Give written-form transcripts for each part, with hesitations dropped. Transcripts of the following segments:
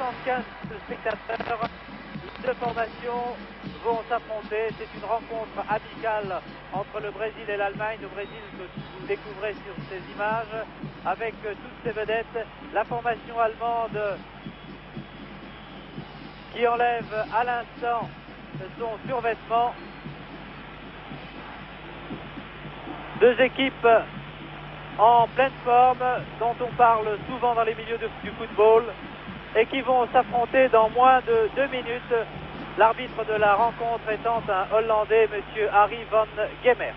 75 spectateurs. Les deux formations vont s'affronter. C'est une rencontre amicale entre le Brésil et l'Allemagne. Le Brésil que vous découvrez sur ces images avec toutes ces vedettes. La formation allemande qui enlève à l'instant son survêtement. Deux équipes en pleine forme dont on parle souvent dans les milieux du football et qui vont s'affronter dans moins de 2 minutes. L'arbitre de la rencontre étant un Hollandais, monsieur Harry van Gemert.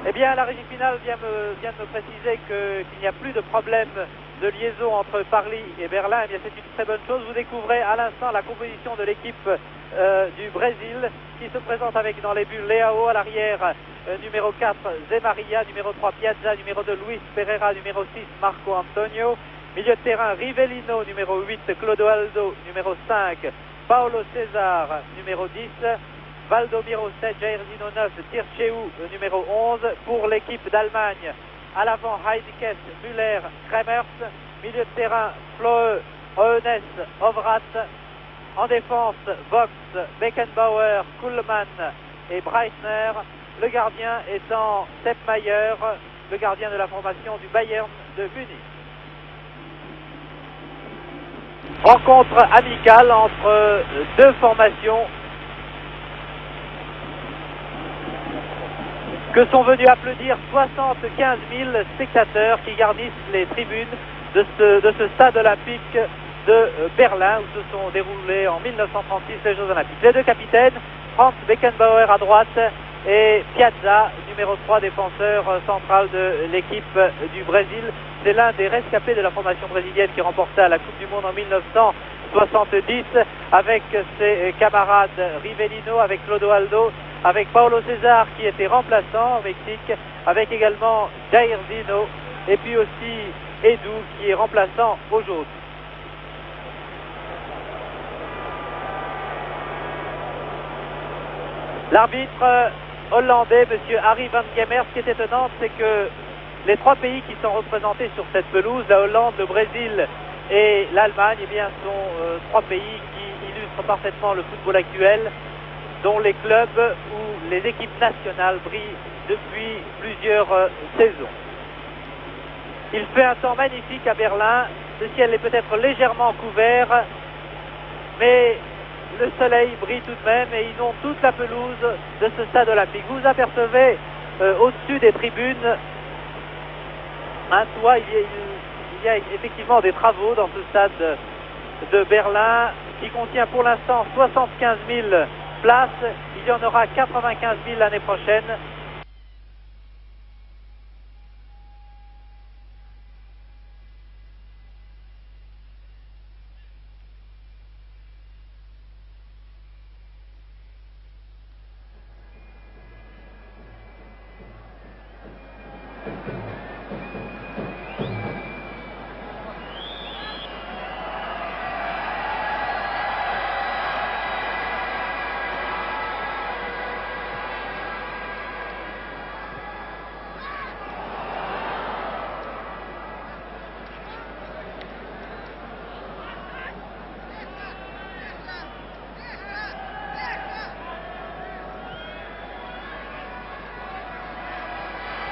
Eh bien, la régie finale vient de me préciser qu'il n'y a plus de problème de liaison entre Paris et Berlin. Eh bien, c'est une très bonne chose. Vous découvrez à l'instant la composition de l'équipe du Brésil qui se présente avec dans les buts Leao à l'arrière, numéro 4 Zé Maria, numéro 3 Piazza, numéro 2 Luis Pereira, numéro 6 Marco Antonio, milieu de terrain Rivellino, numéro 8 Clodoaldo, numéro 5 Paulo César, numéro 10 Valdomiro 7, Jairzinho 9, Tircheu numéro 11 pour l'équipe d'Allemagne. À l'avant Heidekes, Müller, Kremers, milieu de terrain Floe, Hoeneß, Ovrat. En défense, Vox, Beckenbauer, Kuhlmann et Breitner. Le gardien étant Sepp Maier, le gardien de la formation du Bayern de Munich. Rencontre amicale entre deux formations que sont venus applaudir 75 000 spectateurs qui garnissent les tribunes de ce stade olympique de Berlin où se sont déroulés en 1936 les Jeux Olympiques. Les deux capitaines, Franz Beckenbauer à droite et Piazza, numéro 3, défenseur central de l'équipe du Brésil. C'est l'un des rescapés de la formation brésilienne qui remporta la Coupe du Monde en 1970 avec ses camarades Rivellino, avec Clodoaldo, avec Paulo César qui était remplaçant au Mexique, avec également Jairzinho et puis aussi Edu qui est remplaçant aujourd'hui. L'arbitre hollandais, monsieur Harry van Gemert, ce qui est étonnant, c'est que les trois pays qui sont représentés sur cette pelouse, la Hollande, le Brésil et l'Allemagne, eh bien, sont trois pays qui illustrent parfaitement le football actuel, dont les clubs ou les équipes nationales brillent depuis plusieurs saisons. Il fait un temps magnifique à Berlin, le ciel est peut-être légèrement couvert, mais le soleil brille tout de même et inonde toute la pelouse de ce stade olympique. Vous apercevez au-dessus des tribunes un toit, il y a effectivement des travaux dans ce stade de Berlin qui contient pour l'instant 75 000 places. Il y en aura 95 000 l'année prochaine.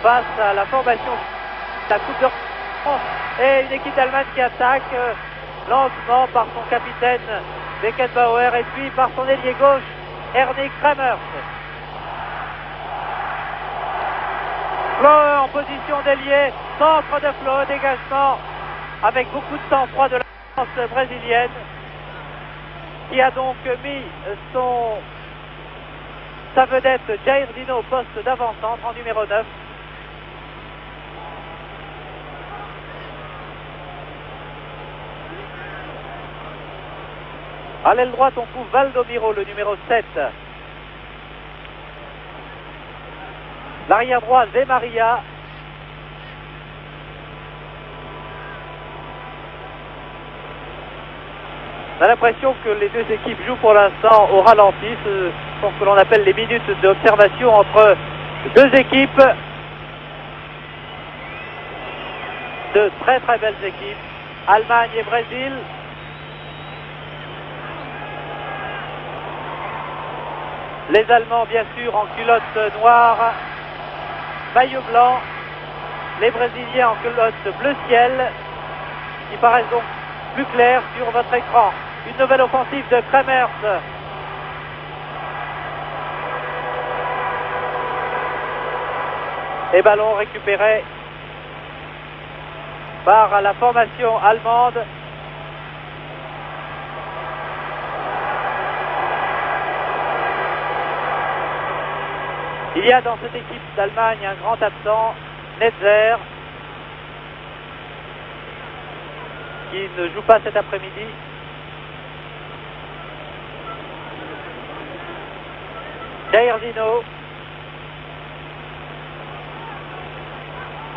Face à la formation de la Coupe de France et une équipe d'Allemagne qui attaque lentement par son capitaine Beckenbauer et puis par son ailier gauche Ernie Kremers. Floe en position d'ailier, centre de Floe, dégagement avec beaucoup de sang-froid de la défense brésilienne qui a donc mis sa vedette Jairzinho au poste d'avant-centre en numéro 9. À l'aile droite, on trouve Valdomiro, le numéro 7. L'arrière droit, Zé Maria. On a l'impression que les deux équipes jouent pour l'instant au ralenti. Ce sont ce que l'on appelle les minutes d'observation entre deux équipes. De très très belles équipes, Allemagne et Brésil. Les Allemands bien sûr en culotte noire, maillot blanc. Les Brésiliens en culotte bleu ciel, qui paraissent donc plus clairs sur votre écran. Une nouvelle offensive de Kremers. Et ballon récupéré par la formation allemande. Il y a dans cette équipe d'Allemagne un grand absent, Netzer, qui ne joue pas cet après-midi. Jairzinho,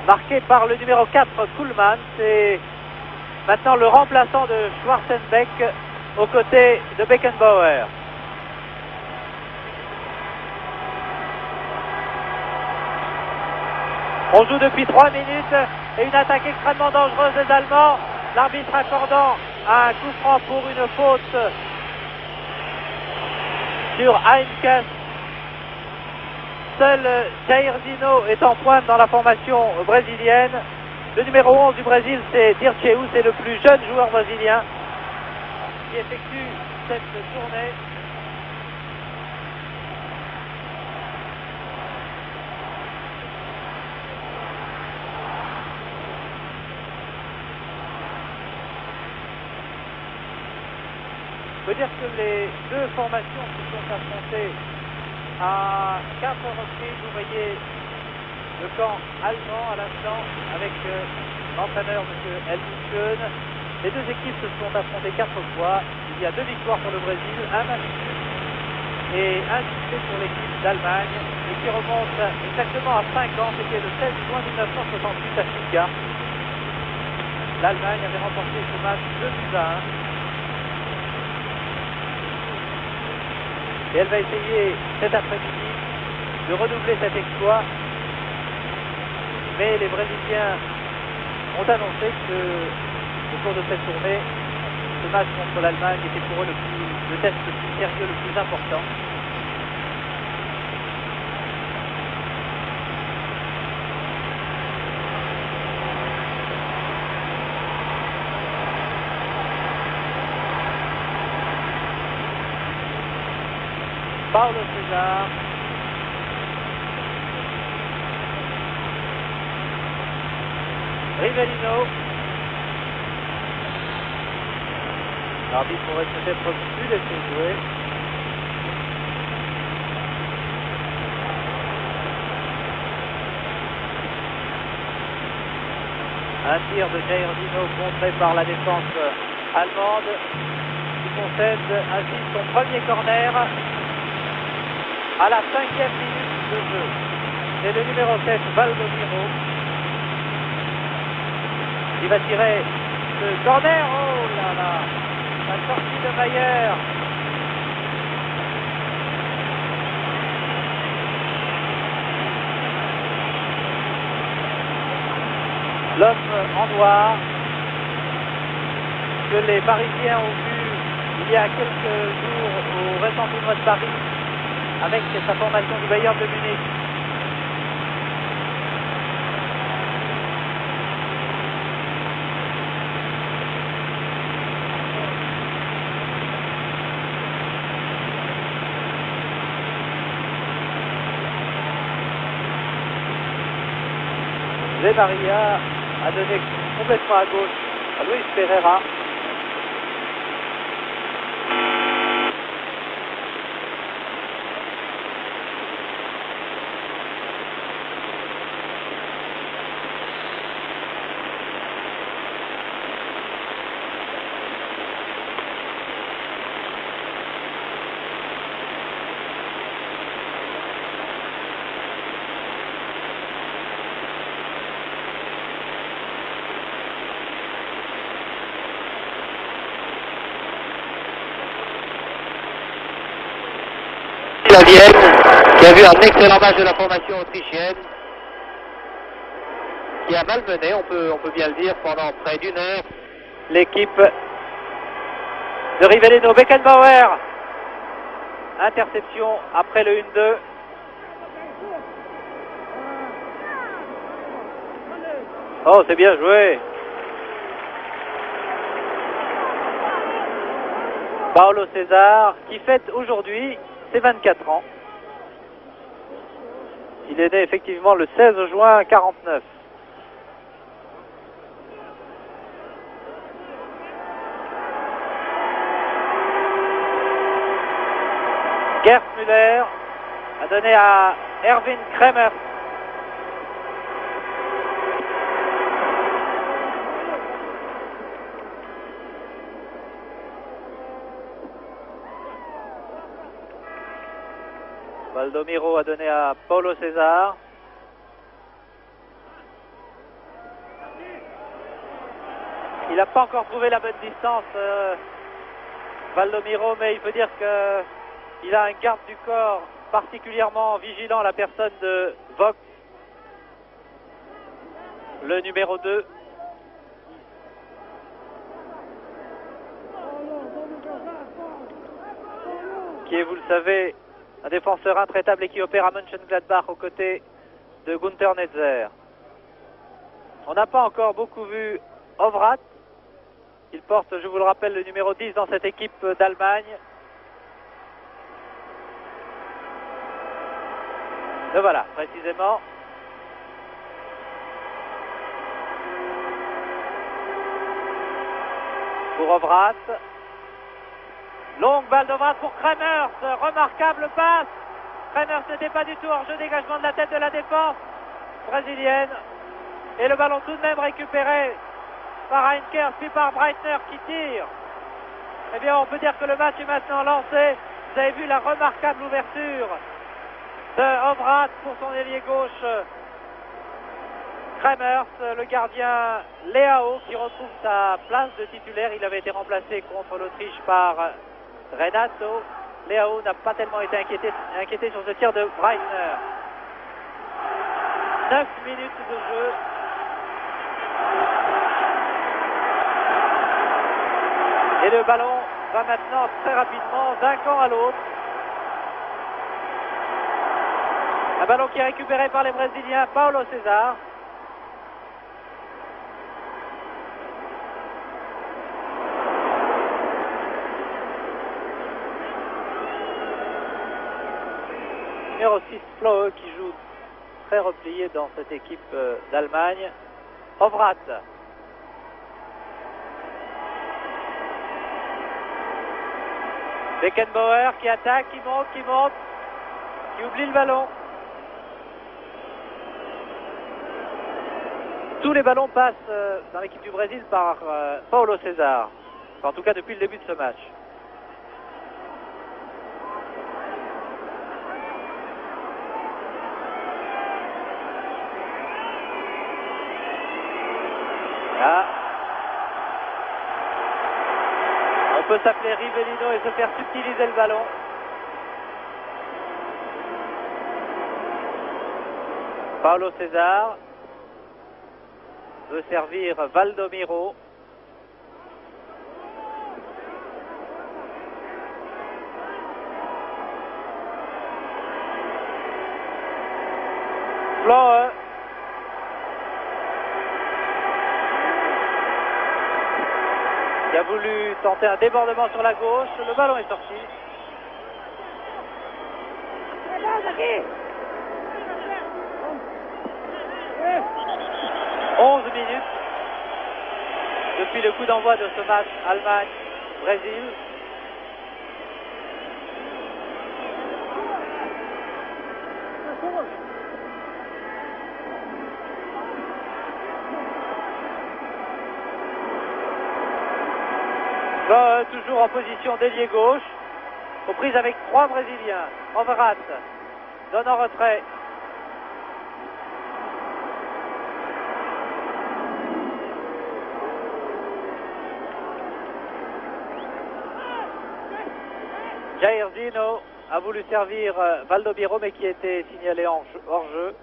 marqué par le numéro 4, Kuhlmann. C'est maintenant le remplaçant de Schwarzenbeck aux côtés de Beckenbauer. On joue depuis 3 minutes et une attaque extrêmement dangereuse des Allemands. L'arbitre accordant un coup franc pour une faute sur Heinkes. Seul Jairzinho est en pointe dans la formation brésilienne. Le numéro 11 du Brésil, c'est Dirceu, c'est le plus jeune joueur brésilien qui effectue cette tournée. Il faut dire que les deux formations se sont affrontées à 4 reprises. Vous voyez le camp allemand à l'instant avec l'entraîneur M. Helmut Schön. Les deux équipes se sont affrontées 4 fois. Il y a 2 victoires pour le Brésil, un match et un succès pour l'équipe d'Allemagne, et qui remonte exactement à 5 ans. C'était le 16 juin 1968 à Stuttgart. L'Allemagne avait remporté ce match 2-1. Et elle va essayer cet après-midi de redoubler cet exploit. Mais les Brésiliens ont annoncé que au cours de cette tournée, ce match contre l'Allemagne était pour eux le test le plus sérieux, le plus important. Paulo César. Rivellino. L'arbitre pourrait peut-être plus laisser jouer. Un tir de Jairzinho contré par la défense allemande, qui concède ainsi son premier corner à la 5e minute de jeu. C'est le numéro 7, Valdomiro, qui va tirer ce corner. Oh là là, la sortie de Mayer. L'homme en noir que les Parisiens ont vu il y a quelques jours au récent tournoi de Paris avec sa formation du Bayern de Munich. Zé Maria a donné complètement à gauche à Luis Pereira. à Vienne, qui a vu un excellent match de la formation autrichienne, qui a malmené, on peut bien le dire, pendant près d'une heure, l'équipe de Rivellino. Beckenbauer, interception après le 1-2. Oh, c'est bien joué. Paulo César, qui fête aujourd'hui ses 24 ans. Il est né effectivement le 16 juin 49. Gerd Müller a donné à Erwin Kremer. Valdomiro a donné à Paulo César. Il n'a pas encore trouvé la bonne distance, Valdomiro, mais il faut dire qu'il a un garde du corps particulièrement vigilant, la personne de Vogt, le numéro 2. Qui est, vous le savez, un défenseur intraitable et qui opère à Mönchengladbach aux côtés de Günther Netzer. On n'a pas encore beaucoup vu Ovrath. Il porte, je vous le rappelle, le numéro 10 dans cette équipe d'Allemagne. Le voilà, précisément. Pour Ovrath. Longue balle d'Ovrath pour Kremers. Remarquable passe. Kremers n'était pas du tout hors jeu, dégagement de la tête de la défense brésilienne. Et le ballon tout de même récupéré par Heinkers, puis par Breitner qui tire. Eh bien, on peut dire que le match est maintenant lancé. Vous avez vu la remarquable ouverture de Ovrath pour son ailier gauche. Kremers, le gardien Leao, qui retrouve sa place de titulaire. Il avait été remplacé contre l'Autriche par Renato. Leao n'a pas tellement été inquiété sur ce tir de Breitner. 9 minutes de jeu. Et le ballon va maintenant très rapidement d'un camp à l'autre. Un ballon qui est récupéré par les Brésiliens, Paulo César. Numéro 6, Flohe, qui joue très replié dans cette équipe d'Allemagne. Ovrath. Beckenbauer qui attaque, qui monte, qui oublie le ballon. Tous les ballons passent dans l'équipe du Brésil par Paulo César. En tout cas depuis le début de ce match. Là. On peut s'appeler Rivellino et se faire subtiliser le ballon. Paulo César veut servir Valdomiro. Flohe. Qui a voulu tenter un débordement sur la gauche. Le ballon est sorti. 11 minutes depuis le coup d'envoi de ce match Allemagne-Brésil. Toujours en position d'ailier gauche, aux prises avec 3 Brésiliens. Ovrath donne en retrait. Jairzinho a voulu servir Valdomiro, mais qui était signalé hors jeu.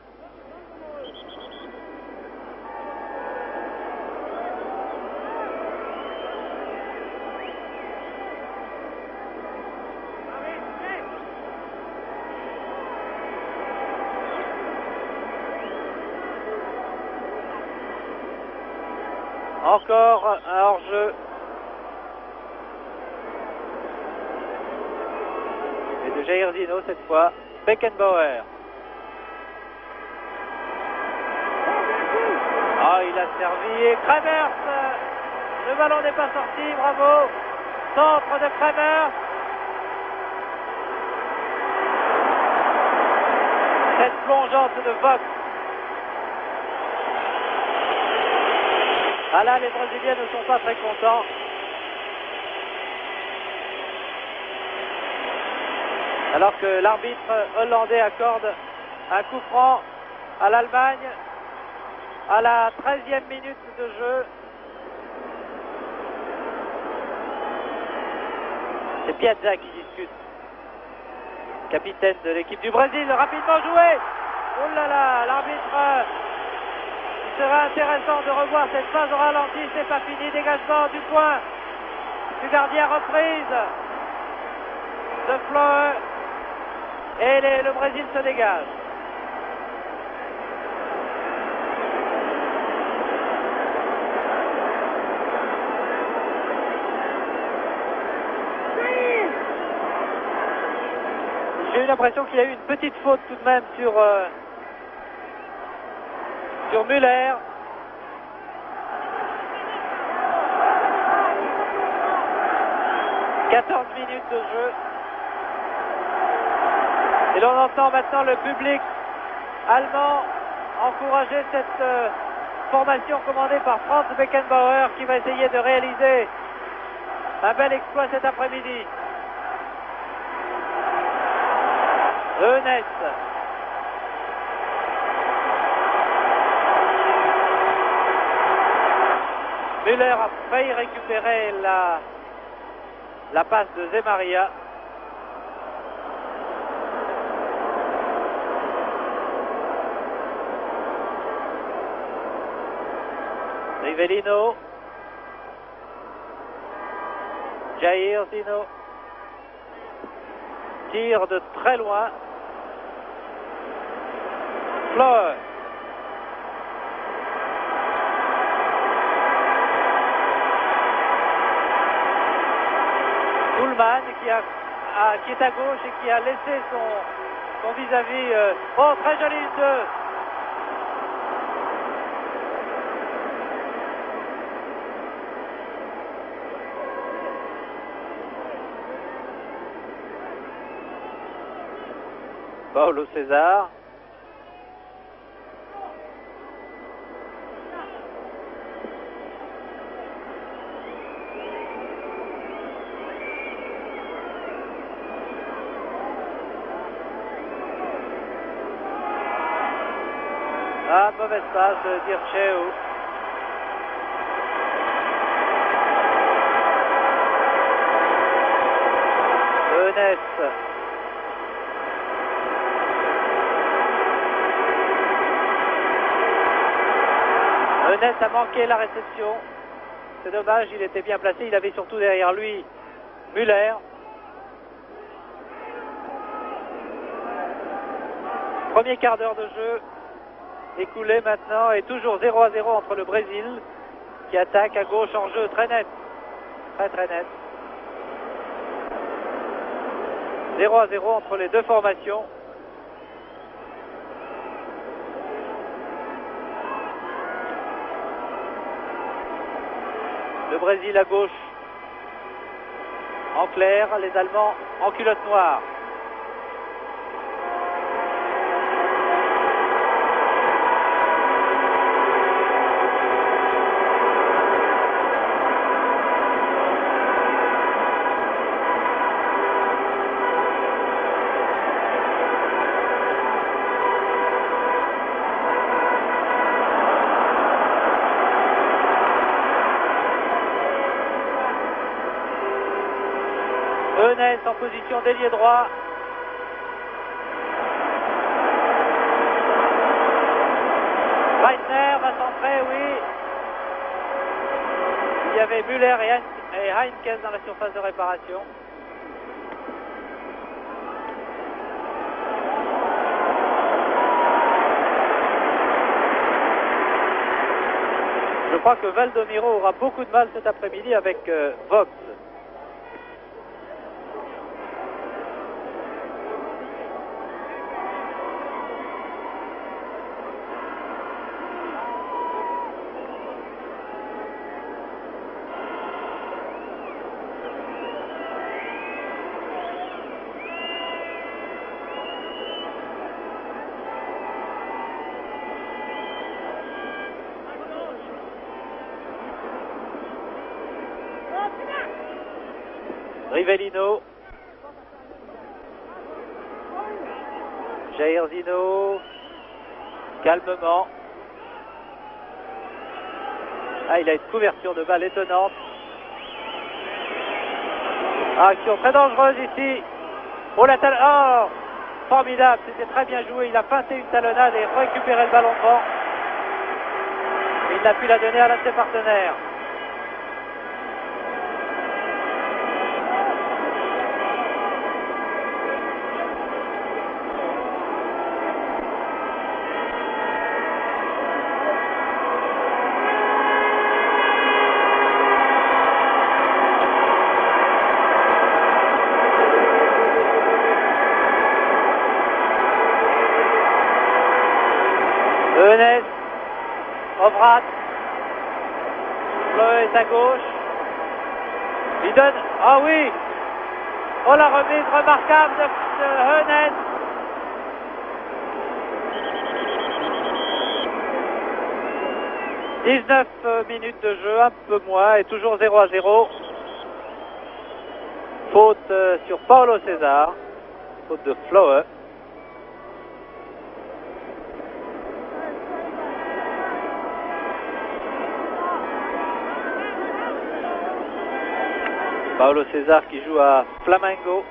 Encore un hors-jeu. Et de Jair Zino cette fois. Beckenbauer. Ah, il a servi. Et Kremers. Le ballon n'est pas sorti. Bravo. Centre de Kremers. Cette plongeante de Vogt. Ah là, les Brésiliens ne sont pas très contents. Alors que l'arbitre hollandais accorde un coup franc à l'Allemagne à la 13e minute de jeu. C'est Piazza qui discute. Capitaine de l'équipe du Brésil, rapidement joué. Oh là là, l'arbitre... Il sera intéressant de revoir cette phase au ralenti, c'est pas fini, dégagement du point du gardien, reprise de Fleur et le Brésil se dégage. J'ai eu l'impression qu'il y a eu une petite faute tout de même sur Müller. « 14 minutes de jeu. Et l'on entend maintenant le public allemand encourager cette formation commandée par Franz Beckenbauer qui va essayer de réaliser un bel exploit cet après-midi. Eunès. Müller a failli récupérer la passe de Zemaria. Rivellino. Jair Zino. Tire de très loin. Fleur. Kuhlmann qui est à gauche et qui a laissé son vis-à-vis. Oh, très joli 2. Paulo César. Ah, mauvaise passe de Dirceu. Eunès. Eunès a manqué la réception. C'est dommage, il était bien placé. Il avait surtout derrière lui Müller. Premier quart d'heure de jeu écoulé maintenant et toujours 0-0 entre le Brésil qui attaque à gauche en jeu très net. Très net. 0-0 entre les deux formations. Le Brésil à gauche en clair, les Allemands en culotte noire. Eunès en position d'ailier droit. Breitner va centrer, oui. Il y avait Müller et Heinkes dans la surface de réparation. Je crois que Valdomiro aura beaucoup de mal cet après-midi avec Vogt. Rivellino, Jair Zino, calmement. Ah, il a une couverture de balle étonnante. Action très dangereuse ici. Oh, oh, formidable, c'était très bien joué. Il a feinté une talonnade et récupéré le ballon devant. Il n'a pu la donner à l'un de ses partenaires. Enes, Ovrat, Fleu est à gauche. Il donne, ah oui, oh la remise remarquable de Enes. « 19 minutes de jeu, un peu moins, et toujours 0-0. Faute sur Paulo César, faute de Fleu. Paulo César qui joue à Flamengo.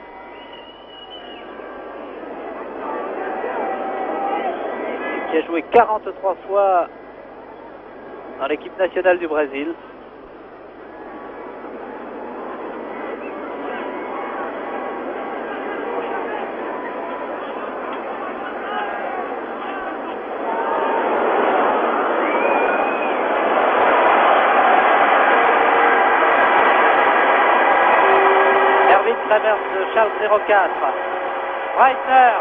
Qui a joué 43 fois dans l'équipe nationale du Brésil. De Charles 04. Breitner.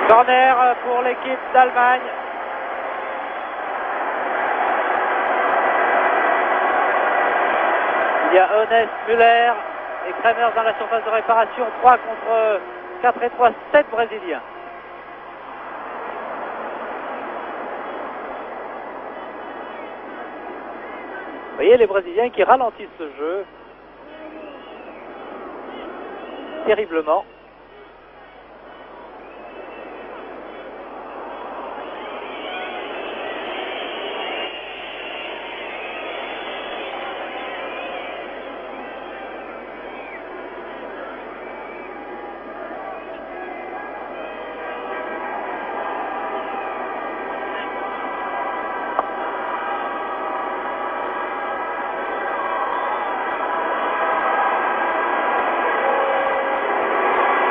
Corner pour l'équipe d'Allemagne. Il y a Enes, Müller et Kramer dans la surface de réparation. 3 contre 4 et 3, 7 Brésiliens. Vous voyez les Brésiliens qui ralentissent le jeu terriblement.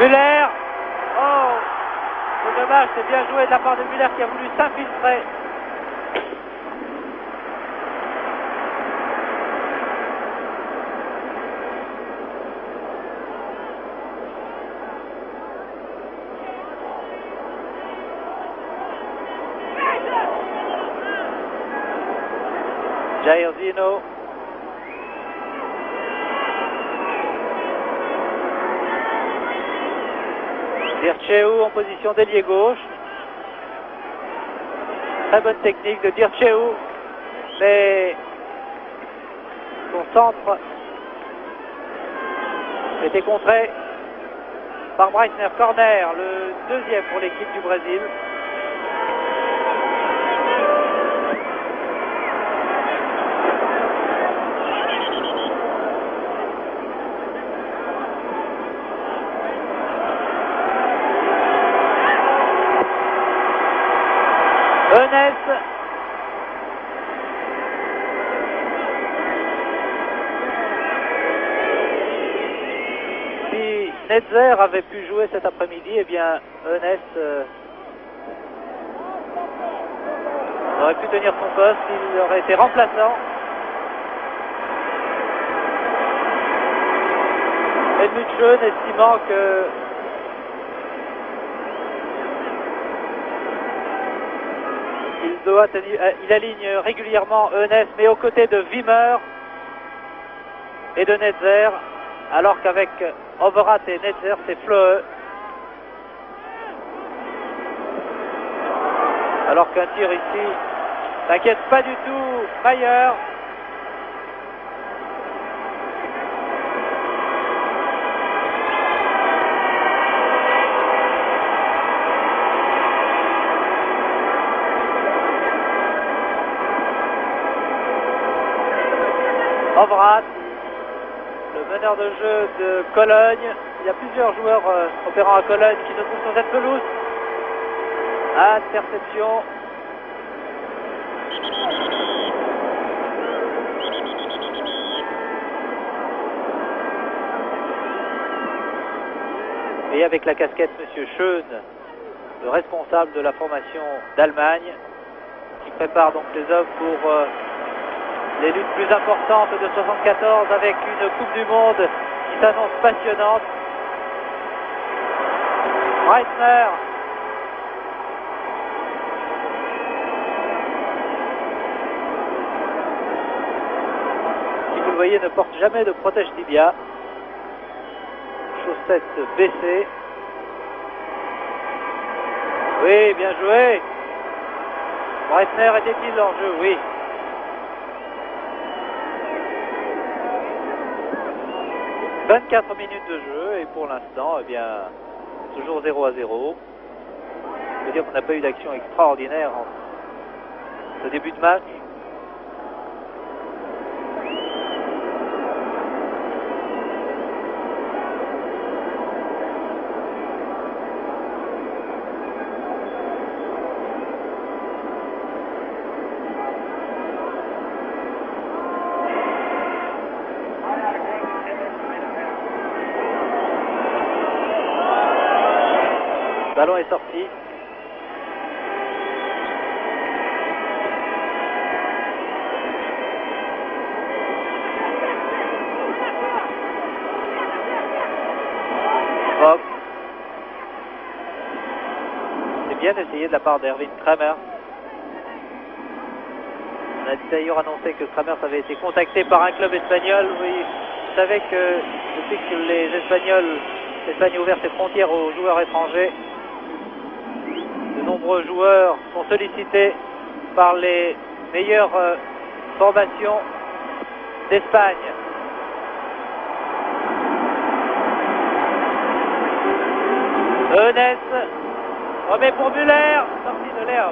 Müller, oh, c'est dommage, c'est bien joué de la part de Müller qui a voulu s'infiltrer. Jair Zino. Dirceu en position d'ailier gauche. Très bonne technique de Dirceu, mais son centre était contré par Breitner. Corner, le deuxième pour l'équipe du Brésil. Netzer avait pu jouer cet après-midi, eh bien Eunès aurait pu tenir son poste, il aurait été remplaçant. Helmut Schön estimant que il aligne régulièrement Eunès, mais aux côtés de Wimmer et de Netzer, alors qu'avec Overath et Netzer, c'est Flöhe. Alors qu'un tir ici n'inquiète pas du tout Mayer. Overath, le meneur de jeu de Cologne. Il y a plusieurs joueurs opérant à Cologne qui se trouvent sur cette pelouse. Interception. Et avec la casquette Monsieur Schön, le responsable de la formation d'Allemagne, qui prépare donc les hommes pour les luttes plus importantes de 74 avec une Coupe du Monde qui s'annonce passionnante. Breitner. Qui, vous le voyez, ne porte jamais de protège-tibia. Chaussettes baissées. Oui, bien joué. Breitner était-il en jeu? Oui. « 24 minutes de jeu et pour l'instant, eh bien, toujours 0-0. Ça veut dire qu'on n'a pas eu d'action extraordinaire en ce début de match. Le ballon est sorti. Hop. C'est bien essayé de la part d'Erwin Kramer. On a d'ailleurs annoncé que Kramer avait été contacté par un club espagnol. Oui, vous savez que depuis que l'Espagne a ouvert ses frontières aux joueurs étrangers, de nombreux joueurs sont sollicités par les meilleures formations d'Espagne. Eunès remet pour Müller, sortie de Léo.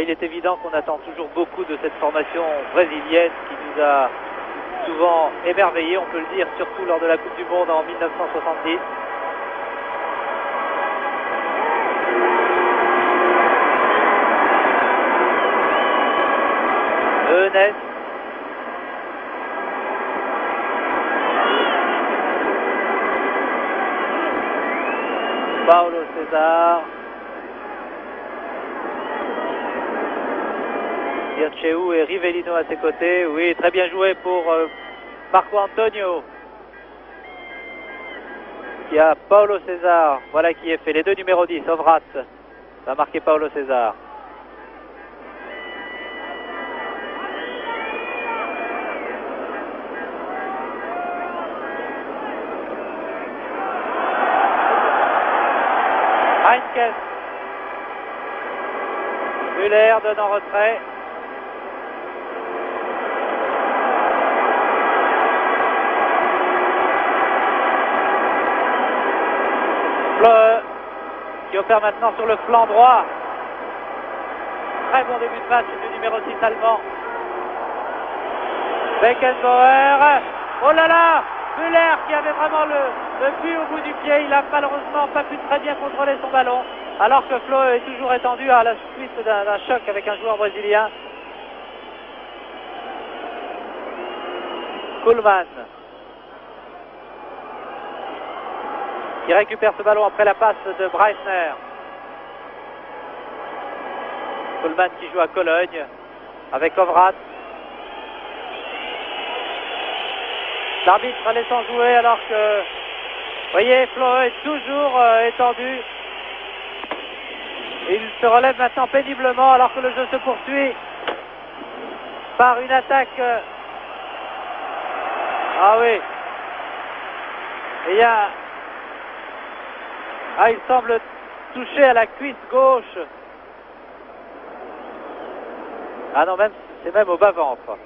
Il est évident qu'on attend toujours beaucoup de cette formation brésilienne qui nous a souvent émerveillés, on peut le dire, surtout lors de la Coupe du Monde en 1970. Eunès. Paulo César. Vircheu et Rivellino à ses côtés. Oui, très bien joué pour Marco Antonio. Il y a Paulo César. Voilà qui est fait. Les deux numéros 10. Overath va marquer Paulo César. Heinkes. Müller donne en retrait. opère maintenant sur le flanc droit. Très bon début de match du numéro 6 allemand. Beckenbauer. Oh là là, Müller qui avait vraiment le but au bout du pied. Il n'a malheureusement pas pu très bien contrôler son ballon. Alors que Flo est toujours étendu à la suite d'un choc avec un joueur brésilien. Kuhlmann qui récupère ce ballon après la passe de Breitner. Kuhlmann qui joue à Cologne avec Ovrat. L'arbitre laissant jouer alors que, vous voyez, Flo est toujours étendu. Il se relève maintenant péniblement alors que le jeu se poursuit par une attaque. Ah oui. Et il y a... Ah, il semble toucher à la cuisse gauche. Ah non, c'est même au bas-ventre.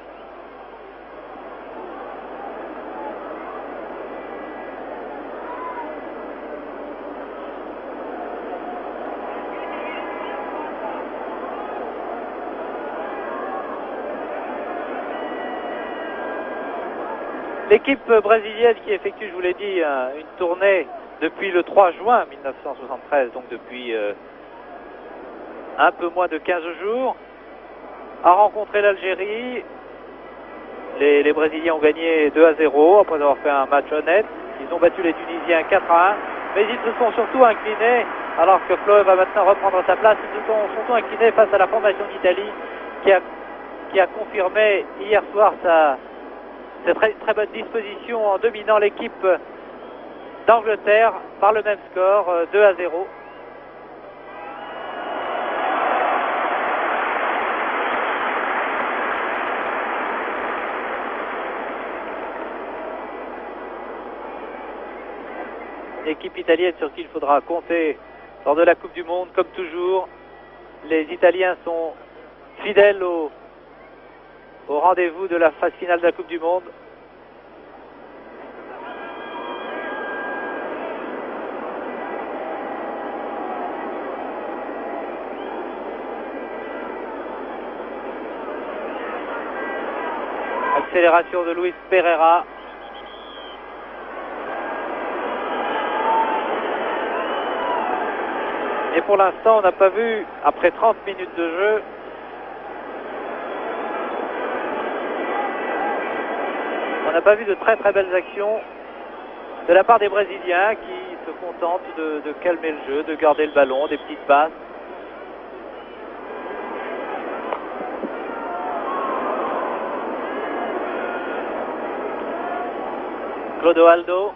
L'équipe brésilienne qui effectue, je vous l'ai dit, une tournée depuis le 3 juin 1973, donc depuis un peu moins de 15 jours, a rencontré l'Algérie. Les Brésiliens ont gagné 2-0 après avoir fait un match honnête. Ils ont battu les Tunisiens 4-1, mais ils se sont surtout inclinés, alors que Flo va maintenant reprendre sa place. Ils se sont surtout inclinés face à la formation d'Italie qui a confirmé hier soir sa très bonne disposition en dominant l'équipe d'Angleterre par le même score, 2-0. L'équipe italienne sur qui il faudra compter lors de la Coupe du Monde, comme toujours. Les Italiens sont fidèles au rendez-vous de la phase finale de la Coupe du Monde. Accélération de Luis Pereira. Et pour l'instant, on n'a pas vu, après 30 minutes de jeu, on n'a pas vu de très belles actions de la part des Brésiliens qui se contentent de calmer le jeu, de garder le ballon, des petites passes. Clodoaldo.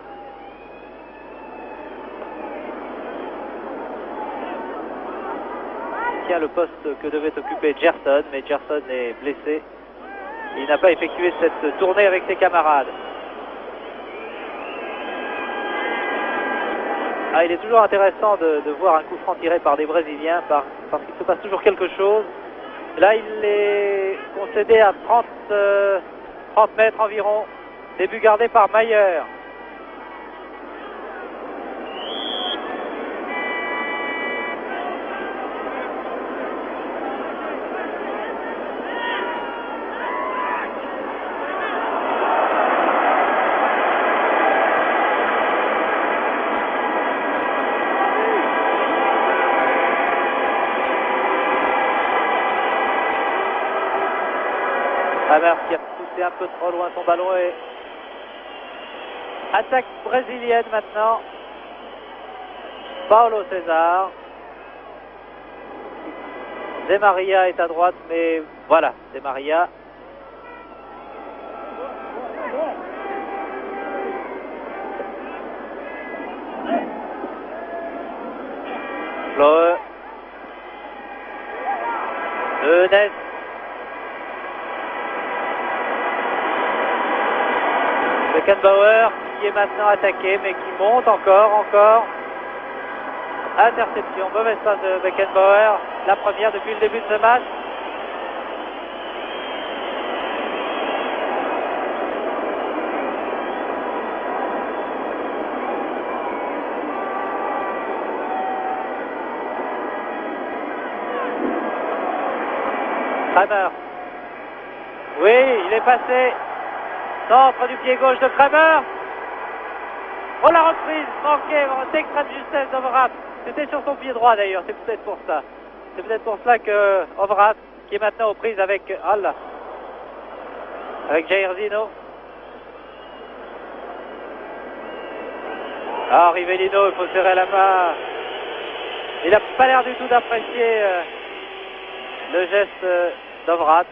Tient le poste que devait occuper Gerson, mais Gerson est blessé. Il n'a pas effectué cette tournée avec ses camarades. Ah, il est toujours intéressant de voir un coup franc tiré par des Brésiliens parce qu'il se passe toujours quelque chose. Là, il est concédé à 30 mètres environ. Début gardé par Mayer. Hamers qui a poussé un peu trop loin son ballon et attaque brésilienne maintenant. Paulo César. De Maria est à droite, mais voilà, De Maria. Flo. Enes. Beckenbauer qui est maintenant attaqué mais qui monte encore. Interception, mauvaise passe de Beckenbauer, la première depuis le début de ce match. Kramer. Oui, il est passé. Centre du pied gauche de Kramer. Oh, la reprise manquée, d'extrême justesse d'Overath. C'était sur son pied droit d'ailleurs, c'est peut-être pour ça. C'est peut-être pour cela que Overath, qui est maintenant aux prises avec Hall, avec Jair Zino. Ah, Rivellino, il faut serrer la main. Il n'a pas l'air du tout d'apprécier le geste d'Overath.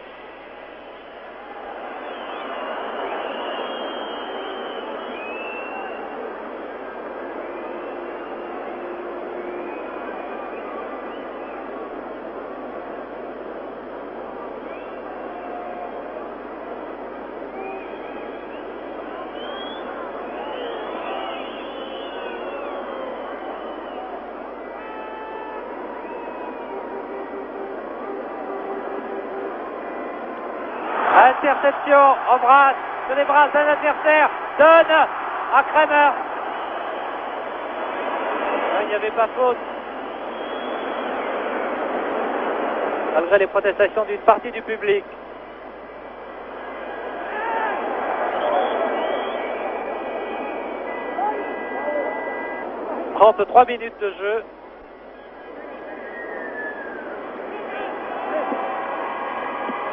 Interception, Overath se débarrasse d'un adversaire, donne à Kramer. Il n'y avait pas faute. Malgré les protestations d'une partie du public. « 33 minutes de jeu.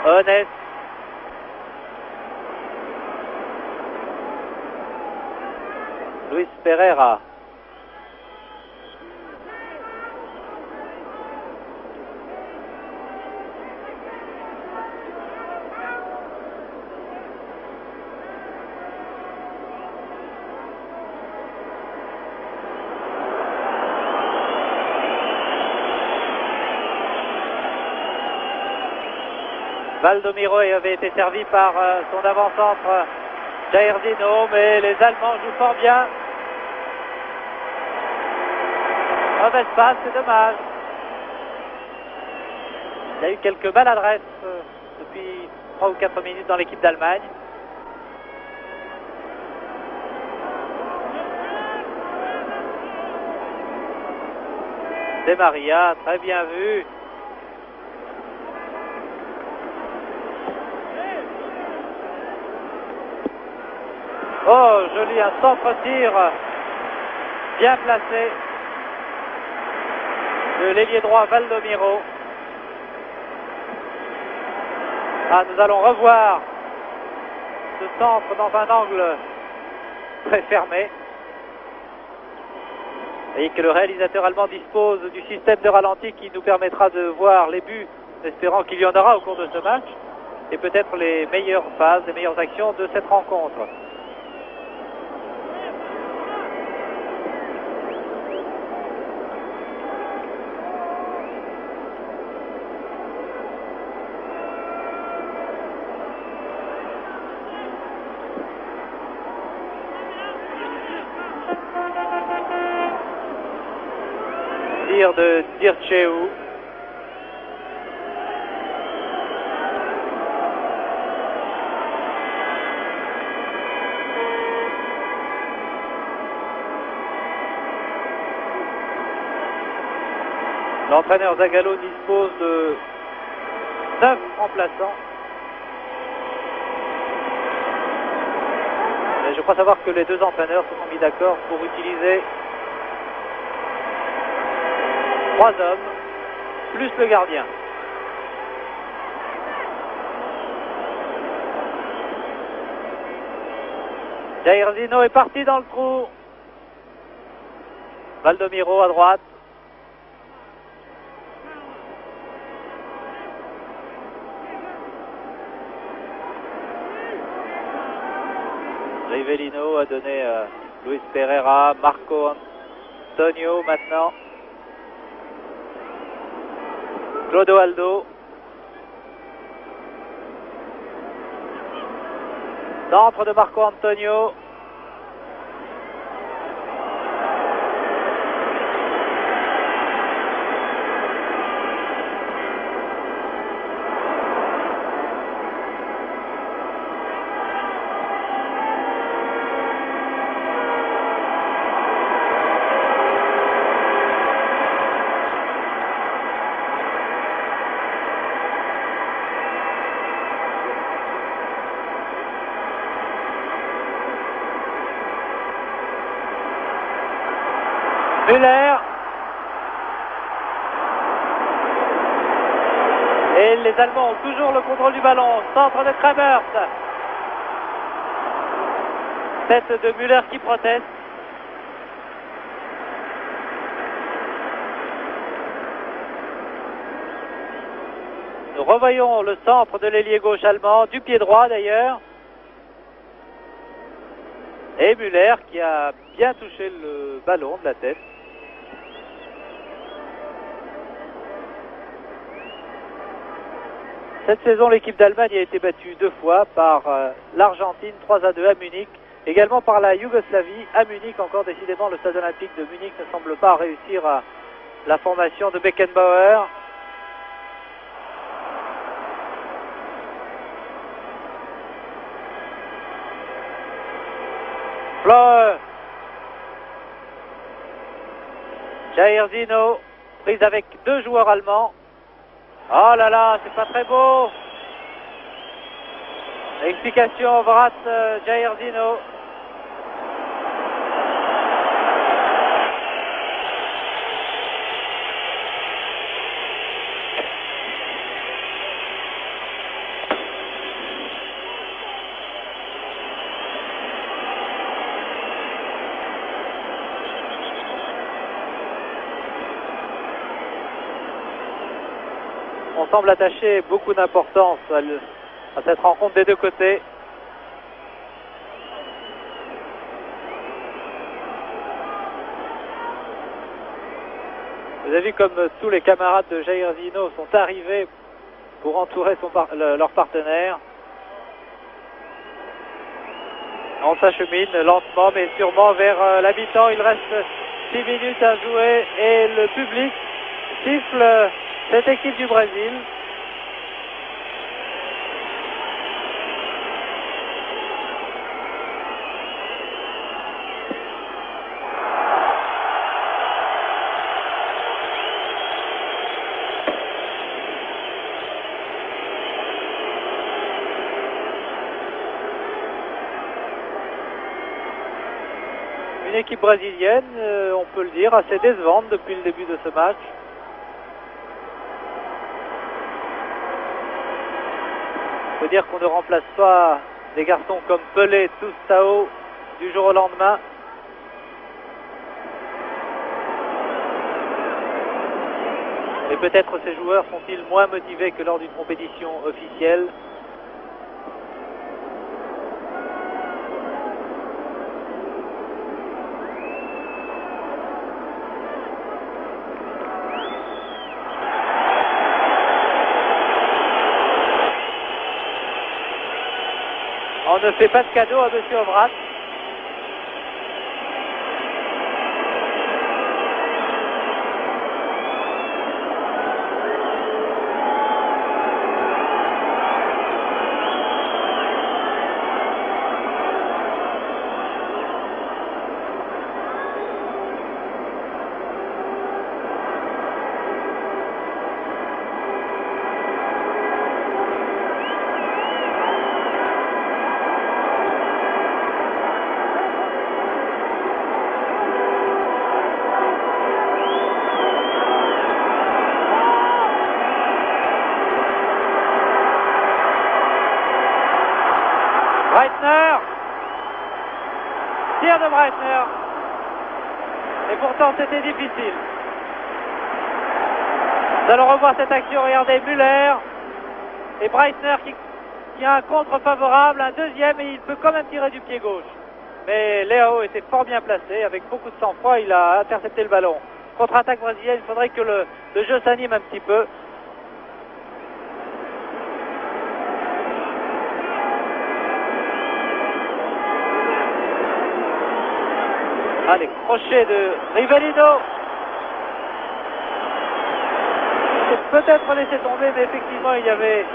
Honest. Luis Pereira. Valdomiro avait été servi par son avant-centre Jair Zino, mais les Allemands jouent fort bien. Mauvaise passe, c'est dommage. Il y a eu quelques maladresses depuis 3 ou 4 minutes dans l'équipe d'Allemagne. De Maria, très bien vu. Oh, joli, un centre-tir bien placé de l'ailier droit Valdomiro. Ah, nous allons revoir ce centre dans un angle très fermé. Vous voyez que le réalisateur allemand dispose du système de ralenti qui nous permettra de voir les buts, espérant qu'il y en aura au cours de ce match, et peut-être les meilleures phases, les meilleures actions de cette rencontre. De Dirceu. L'entraîneur Zagallo dispose de 9 remplaçants. Et je crois savoir que les deux entraîneurs se sont mis d'accord pour utiliser 3 hommes, plus le gardien. Jair Zino est parti dans le trou. Valdomiro à droite. Rivellino a donné Luis Pereira, Marco Antonio maintenant. Clodoaldo. Centre de Marco Antonio. Et les Allemands ont toujours le contrôle du ballon. Centre de Kramers. Tête de Müller qui proteste. Nous revoyons le centre de l'ailier gauche allemand, du pied droit d'ailleurs. Et Müller qui a bien touché le ballon de la tête. Cette saison, l'équipe d'Allemagne a été battue 2 fois par l'Argentine 3-2 à Munich, également par la Yougoslavie à Munich. Encore décidément, le stade olympique de Munich ne semble pas réussir à la formation de Beckenbauer. Fleur. Jair Zino, prise avec 2 joueurs allemands. Oh là là, c'est pas très beau. Explication, Vrat, Jair Zino. On semble attacher beaucoup d'importance à cette rencontre des deux côtés. Vous avez vu comme tous les camarades de Jair Zino sont arrivés pour entourer leur partenaire. On s'achemine lentement mais sûrement vers la mi-temps. Il reste 6 minutes à jouer et le public siffle cette équipe du Brésil. Une équipe brésilienne, on peut le dire, assez décevante depuis le début de ce match. Il faut dire qu'on ne remplace pas des garçons comme Pelé, Tostão du jour au lendemain. Et peut-être ces joueurs sont-ils moins motivés que lors d'une compétition officielle. On ne fait pas de cadeau à M. Ovrat. Breitner, tir de Breitner, et pourtant c'était difficile. Nous allons revoir cette action, regardez Müller et Breitner qui a un contre favorable, un deuxième et il peut quand même tirer du pied gauche. Mais Leao était fort bien placé, avec beaucoup de sang-froid, il a intercepté le ballon. Contre-attaque brésilienne, il faudrait que le jeu s'anime un petit peu. Allez, crochet de Rivelino. C'est peut-être laissé tomber, mais effectivement, il y avait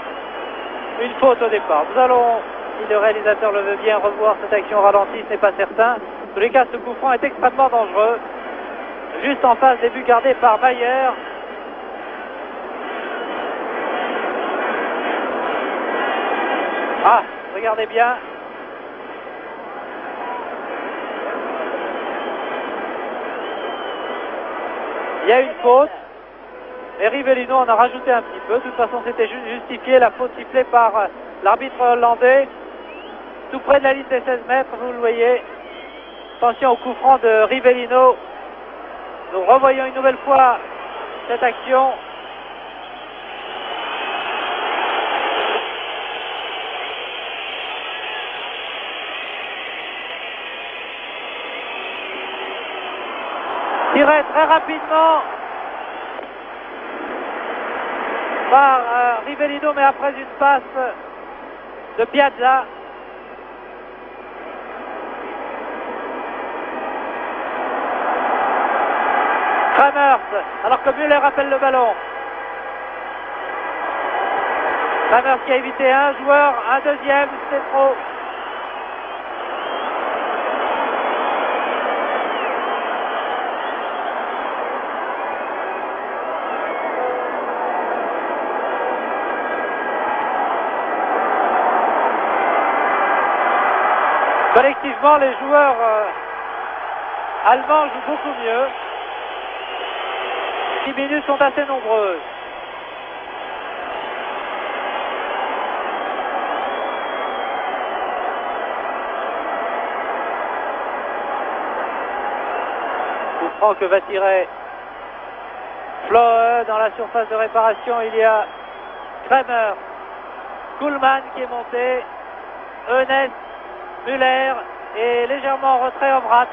une faute au départ. Nous allons, si le réalisateur le veut bien, revoir cette action au ralenti, ce n'est pas certain. En tous les cas, ce coup franc est extrêmement dangereux. Juste en face des buts gardés par Maier. Ah, regardez bien. Il y a une faute. et Rivellino en a rajouté un petit peu. De toute façon, c'était justifié. La faute sifflée par l'arbitre hollandais. Tout près de la ligne des 16 mètres, vous le voyez. Attention au coup franc de Rivellino. Nous revoyons une nouvelle fois cette action. Tiré très rapidement par Rivellino, mais après une passe de Piazza. Kramers, alors que Müller appelle le ballon. Kramers qui a évité un joueur, un deuxième, c'est trop. Collectivement, les joueurs allemands jouent beaucoup mieux. Les minutes sont assez nombreuses. Coup franc que va tirer Flohe dans la surface de réparation. Il y a Kramer, Kuhlmann qui est monté, Eunès, Müller et légèrement en retrait Omrat.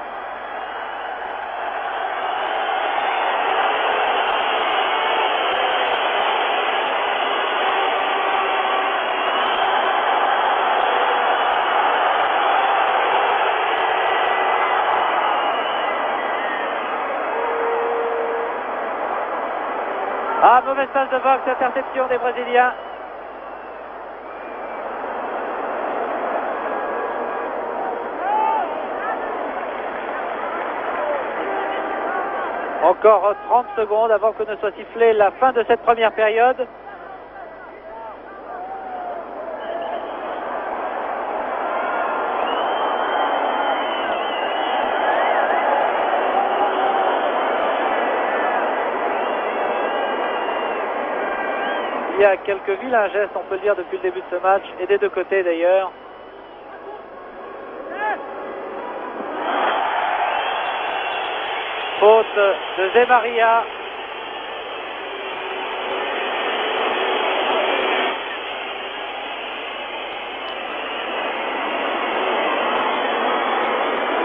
Ah, mauvaise passe de Vox, interception des Brésiliens. Encore 30 secondes avant que ne soit sifflée la fin de cette première période. Il y a quelques vilains gestes, on peut le dire, depuis le début de ce match, et des deux côtés d'ailleurs. Faute de Zé Maria.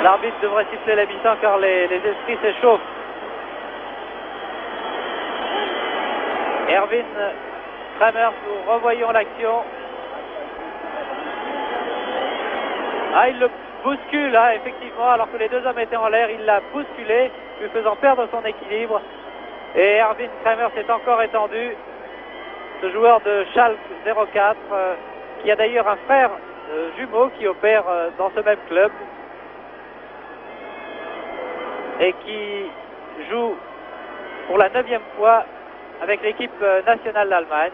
L'arbitre devrait siffler la mi-temps car les esprits s'échauffent. Erwin Kramers, nous revoyons l'action. Ah, il le bouscule, hein, effectivement, alors que les deux hommes étaient en l'air, il l'a bousculé, lui faisant perdre son équilibre. Et Erwin Kramers s'est encore étendu, ce joueur de Schalke 04, qui a d'ailleurs un frère jumeau qui opère dans ce même club et qui joue pour la 9e fois avec l'équipe nationale d'Allemagne.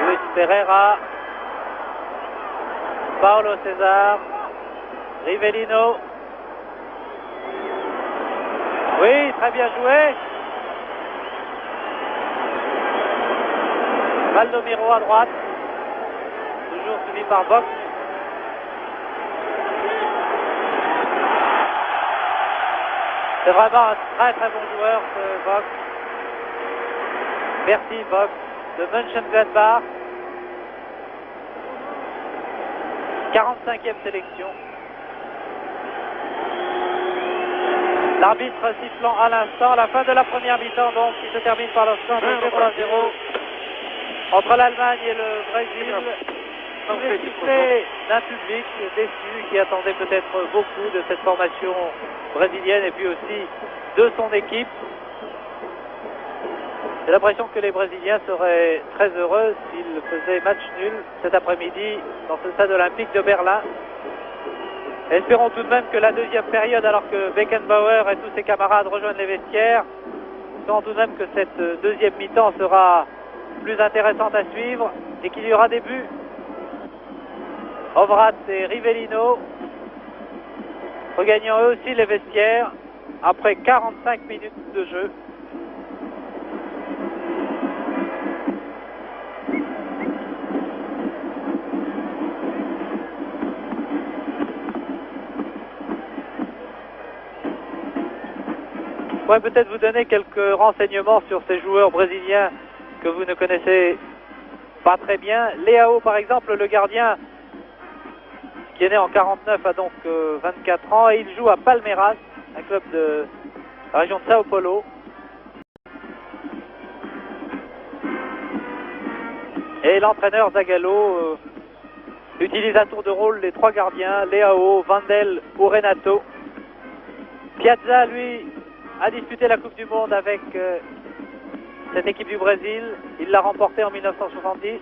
Luis Pereira, Paulo César, Rivellino. Oui, très bien joué. Valdomiro à droite. Toujours suivi par Vox. C'est vraiment un très très bon joueur ce Vox. Merci Vox de Mönchengladbach. 45e sélection. L'arbitre sifflant à l'instant, la fin de la première mi-temps donc, qui se termine par le score de 0-0 entre l'Allemagne et le Brésil. Il est sifflé d'un public déçu qui attendait peut-être beaucoup de cette formation brésilienne et puis aussi de son équipe. J'ai l'impression que les Brésiliens seraient très heureux s'ils faisaient match nul cet après-midi dans ce stade olympique de Berlin. Espérons tout de même que la deuxième période, alors que Beckenbauer et tous ses camarades rejoignent les vestiaires, espérons tout de même que cette deuxième mi-temps sera plus intéressante à suivre et qu'il y aura des buts. Ovrat et Rivellino regagnant eux aussi les vestiaires après 45 minutes de jeu. Je pourrais peut-être vous donner quelques renseignements sur ces joueurs brésiliens que vous ne connaissez pas très bien. Leao, par exemple, le gardien, qui est né en 49, a donc 24 ans et il joue à Palmeiras, un club de la région de Sao Paulo. Et l'entraîneur Zagallo utilise à tour de rôle les trois gardiens, Leao, Vandel ou Renato. Piazza, lui, a disputé la Coupe du Monde avec cette équipe du Brésil. Il l'a remportée en 1970.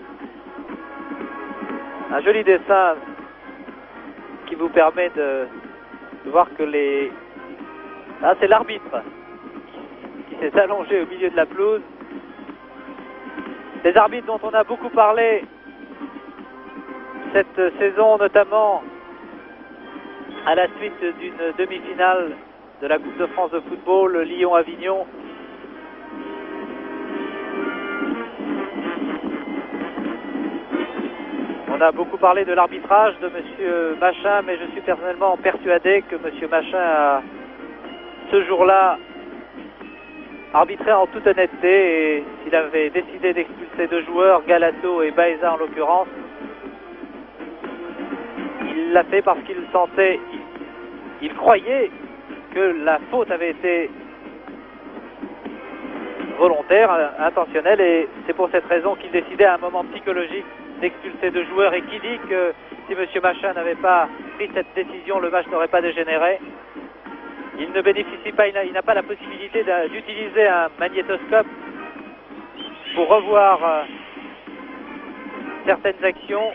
Un joli dessin qui vous permet de voir que les... Ah, c'est l'arbitre qui s'est allongé au milieu de la pelouse. Des arbitres dont on a beaucoup parlé cette saison, notamment à la suite d'une demi-finale de la Coupe de France de football, Lyon-Avignon. On a beaucoup parlé de l'arbitrage de M. Machin, mais je suis personnellement persuadé que M. Machin a, ce jour-là, arbitré en toute honnêteté, et s'il avait décidé d'expulser deux joueurs, Galato et Baeza en l'occurrence, il l'a fait parce qu'il sentait, il croyait que la faute avait été volontaire, intentionnelle, et c'est pour cette raison qu'il décidait à un moment psychologique d'expulser deux joueurs, et qui dit que si M. Machin n'avait pas pris cette décision, le match n'aurait pas dégénéré. Il ne bénéficie pas, il n'a pas la possibilité d'utiliser un magnétoscope pour revoir certaines actions.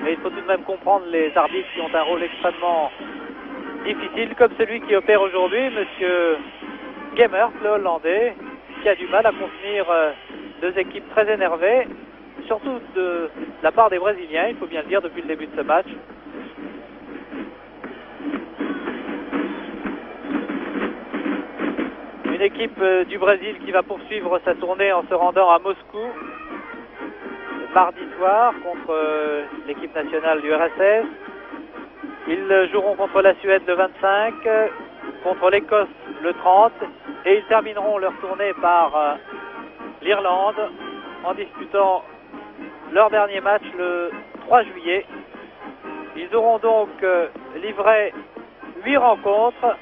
Mais il faut tout de même comprendre les arbitres qui ont un rôle extrêmement difficile, comme celui qui opère aujourd'hui, M. Gemert, le Hollandais, qui a du mal à contenir deux équipes très énervées, surtout de la part des Brésiliens, il faut bien le dire, depuis le début de ce match. Une équipe du Brésil qui va poursuivre sa tournée en se rendant à Moscou mardi soir contre l'équipe nationale du RSS. Ils joueront contre la Suède le 25, contre l'Écosse le 30, et ils termineront leur tournée par l'Irlande en disputant leur dernier match le 3 juillet. Ils auront donc livré 8 rencontres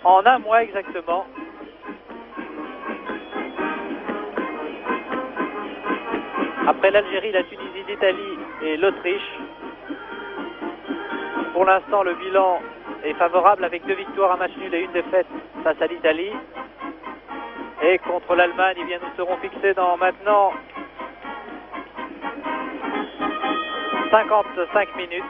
en un mois exactement. Après l'Algérie, la Tunisie, l'Italie et l'Autriche. Pour l'instant, le bilan est favorable avec 2 victoires, un match nul et une défaite face à l'Italie. Et contre l'Allemagne, eh bien, nous serons fixés dans maintenant 55 minutes.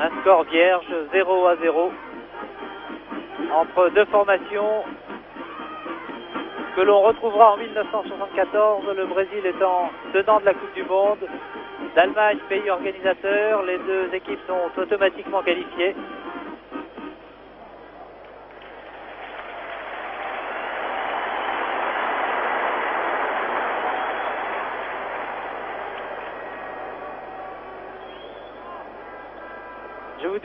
Un score vierge, 0-0, entre deux formations que l'on retrouvera en 1974, le Brésil étant tenant de la Coupe du Monde, l'Allemagne pays organisateur. Les deux équipes sont automatiquement qualifiées.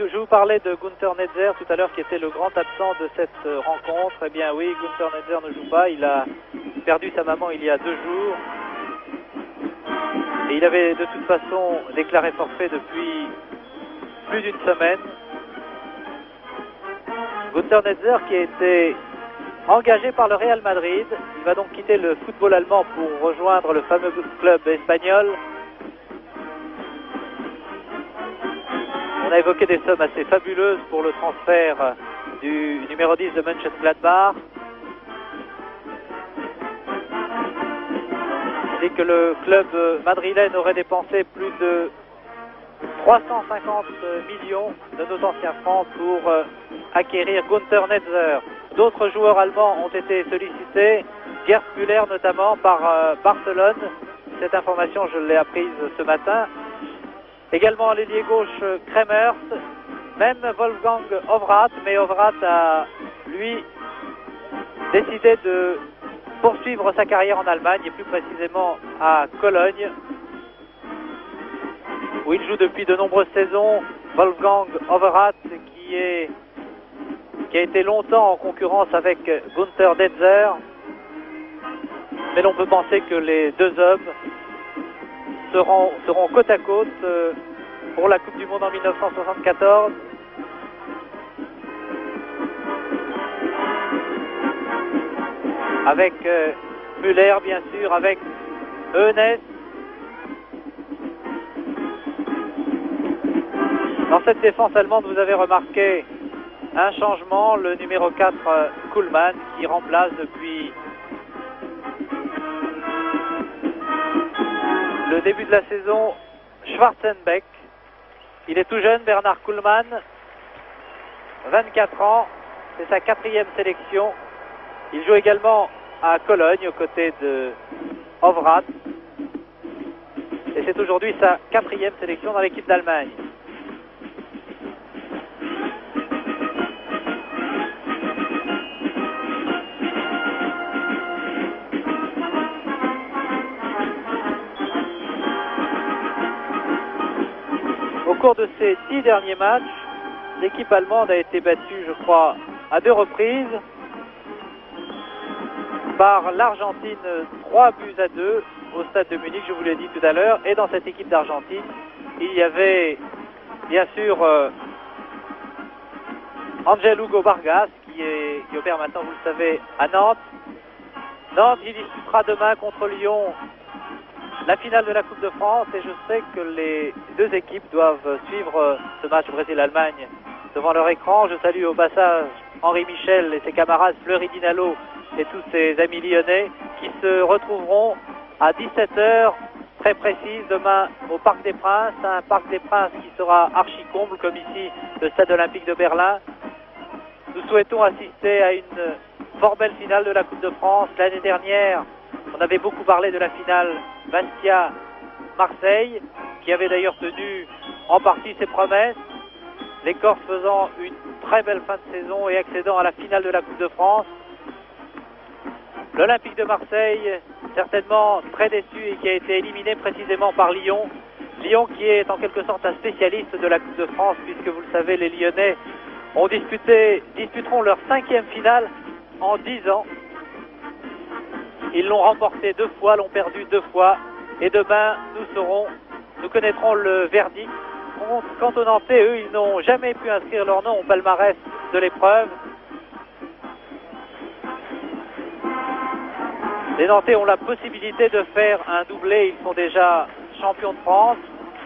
Je vous parlais de Günther Netzer tout à l'heure, qui était le grand absent de cette rencontre. Eh bien oui, Günther Netzer ne joue pas. Il a perdu sa maman il y a 2 jours. Et il avait de toute façon déclaré forfait depuis plus d'une semaine. Günther Netzer qui a été engagé par le Real Madrid. Il va donc quitter le football allemand pour rejoindre le fameux club espagnol. On a évoqué des sommes assez fabuleuses pour le transfert du numéro 10 de Mönchengladbach. dit que le club madrilène aurait dépensé plus de 350 millions de nos anciens francs pour acquérir Günther Netzer. D'autres joueurs allemands ont été sollicités, Gerd Müller notamment par Barcelone. Cette information, je l'ai apprise ce matin. Également l'ailier gauche Kremers, même Wolfgang Ovrath, mais Ovrath a, lui, décidé de poursuivre sa carrière en Allemagne, et plus précisément à Cologne, où il joue depuis de nombreuses saisons. Wolfgang Overath qui a été longtemps en concurrence avec Günther Netzer, mais l'on peut penser que les deux hommes seront côte à côte pour la Coupe du Monde en 1974. Avec Müller bien sûr, avec Hoeneß. Dans cette défense allemande, vous avez remarqué un changement, le numéro 4 Kuhlmann qui remplace depuis le début de la saison Schwarzenbeck. Il est tout jeune, Bernard Kuhlmann, 24 ans, c'est sa 4e sélection. Il joue également à Cologne aux côtés de Ovrath. Et c'est aujourd'hui sa 4e sélection dans l'équipe d'Allemagne. Au cours de ces 10 derniers matchs, l'équipe allemande a été battue, je crois, à 2 reprises par l'Argentine, 3-2 au stade de Munich, je vous l'ai dit tout à l'heure. Et dans cette équipe d'Argentine, il y avait bien sûr Angel Hugo Vargas qui opère maintenant, vous le savez, à Nantes. Nantes, il disputera demain contre Lyon la finale de la Coupe de France, et je sais que les deux équipes doivent suivre ce match Brésil-Allemagne devant leur écran. Je salue au passage Henri Michel et ses camarades Fleury Dinalo et tous ses amis lyonnais qui se retrouveront à 17h très précise demain au Parc des Princes, un Parc des Princes qui sera archi comble comme ici le Stade Olympique de Berlin. Nous souhaitons assister à une fort belle finale de la Coupe de France. L'année dernière, on avait beaucoup parlé de la finale Bastia-Marseille, qui avait d'ailleurs tenu en partie ses promesses. Les Corses faisant une très belle fin de saison et accédant à la finale de la Coupe de France. L'Olympique de Marseille, certainement très déçu et qui a été éliminé précisément par Lyon. Lyon qui est en quelque sorte un spécialiste de la Coupe de France, puisque vous le savez, les Lyonnais disputeront leur 5e finale en 10 ans. Ils l'ont remporté 2 fois, l'ont perdu 2 fois. Et demain, nous connaîtrons le verdict. Quant aux Nantais, eux, ils n'ont jamais pu inscrire leur nom au palmarès de l'épreuve. Les Nantais ont la possibilité de faire un doublé. Ils sont déjà champions de France.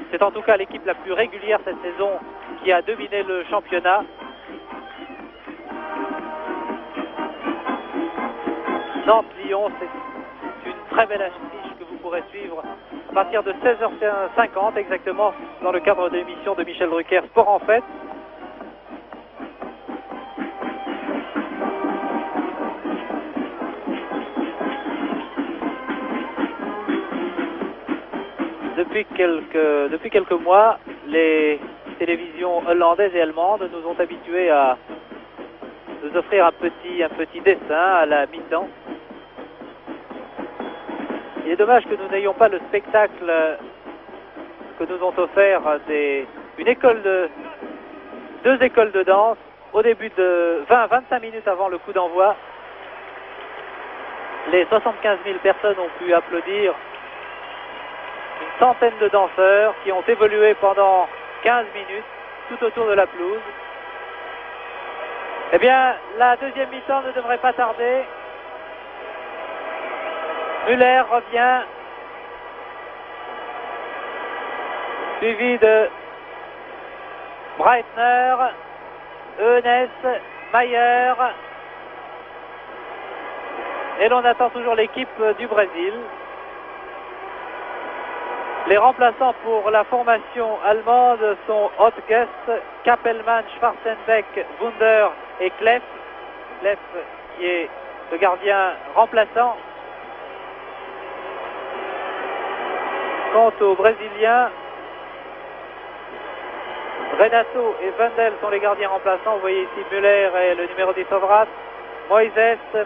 C'est en tout cas l'équipe la plus régulière cette saison qui a dominé le championnat. Nantes-Lyon, c'est une très belle affiche que vous pourrez suivre à partir de 16h50 exactement dans le cadre de l'émission de Michel Drucker, Sport en Fête. Depuis quelques mois, les télévisions hollandaises et allemandes nous ont habitués à nous offrir un petit dessin à la mi-temps. Il est dommage que nous n'ayons pas le spectacle que nous ont offert deux écoles de danse au début de 20-25 minutes avant le coup d'envoi. Les 75 000 personnes ont pu applaudir une centaine de danseurs qui ont évolué pendant 15 minutes tout autour de la pelouse. Eh bien, la deuxième mi-temps ne devrait pas tarder. Müller revient, suivi de Breitner, Hoeneß, Maier. Et l'on attend toujours l'équipe du Brésil. Les remplaçants pour la formation allemande sont Hotgest, Kappelmann, Schwarzenbeck, Wunder et Kleff. Kleff qui est le gardien remplaçant. Quant aux Brésiliens, Renato et Wendel sont les gardiens remplaçants. Vous voyez ici Müller et le numéro 10 Ovrat. Moises,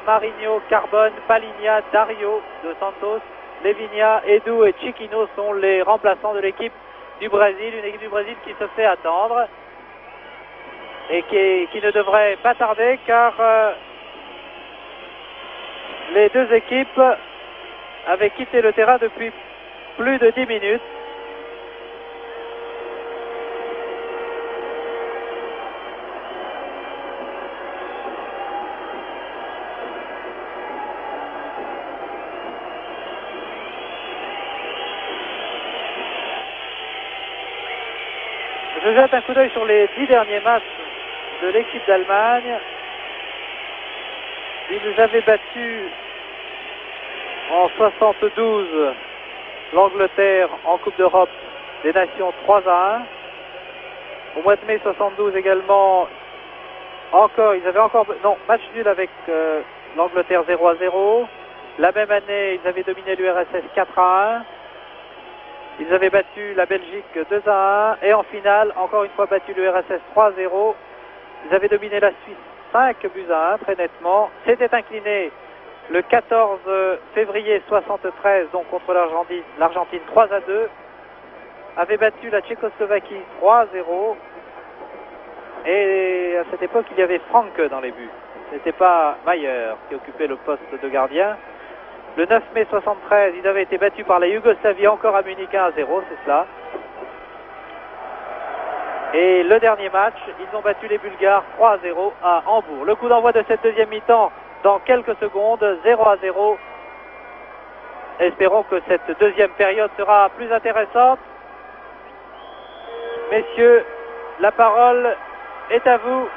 Marinho, Carbone, Paligna, Dario de Santos, Levinia, Edu et Chiquino sont les remplaçants de l'équipe du Brésil. Une équipe du Brésil qui se fait attendre et qui ne devrait pas tarder car les deux équipes avaient quitté le terrain depuis plus de 10 minutes. Je jette un coup d'œil sur les 10 derniers matchs de l'équipe d'Allemagne. Ils nous avaient battu en 72 l'Angleterre en Coupe d'Europe des Nations 3-1. Au mois de mai 72 également, ils avaient encore match nul avec l'Angleterre 0-0. La même année, ils avaient dominé l'URSS 4-1. Ils avaient battu la Belgique 2-1 et en finale, encore une fois battu l'URSS 3-0. Ils avaient dominé la Suisse 5-1 très nettement. S'étaient inclinés le 14 février 73 donc contre l'Argentine 3-2. Avaient battu la Tchécoslovaquie 3-0. Et à cette époque, il y avait Franke dans les buts. Ce n'était pas Mayer qui occupait le poste de gardien. Le 9 mai 73, ils avaient été battus par la Yougoslavie, encore à Munich 1-0, c'est cela. Et le dernier match, ils ont battu les Bulgares 3-0 à Hambourg. Le coup d'envoi de cette deuxième mi-temps dans quelques secondes, 0-0. Espérons que cette deuxième période sera plus intéressante. Messieurs, la parole est à vous.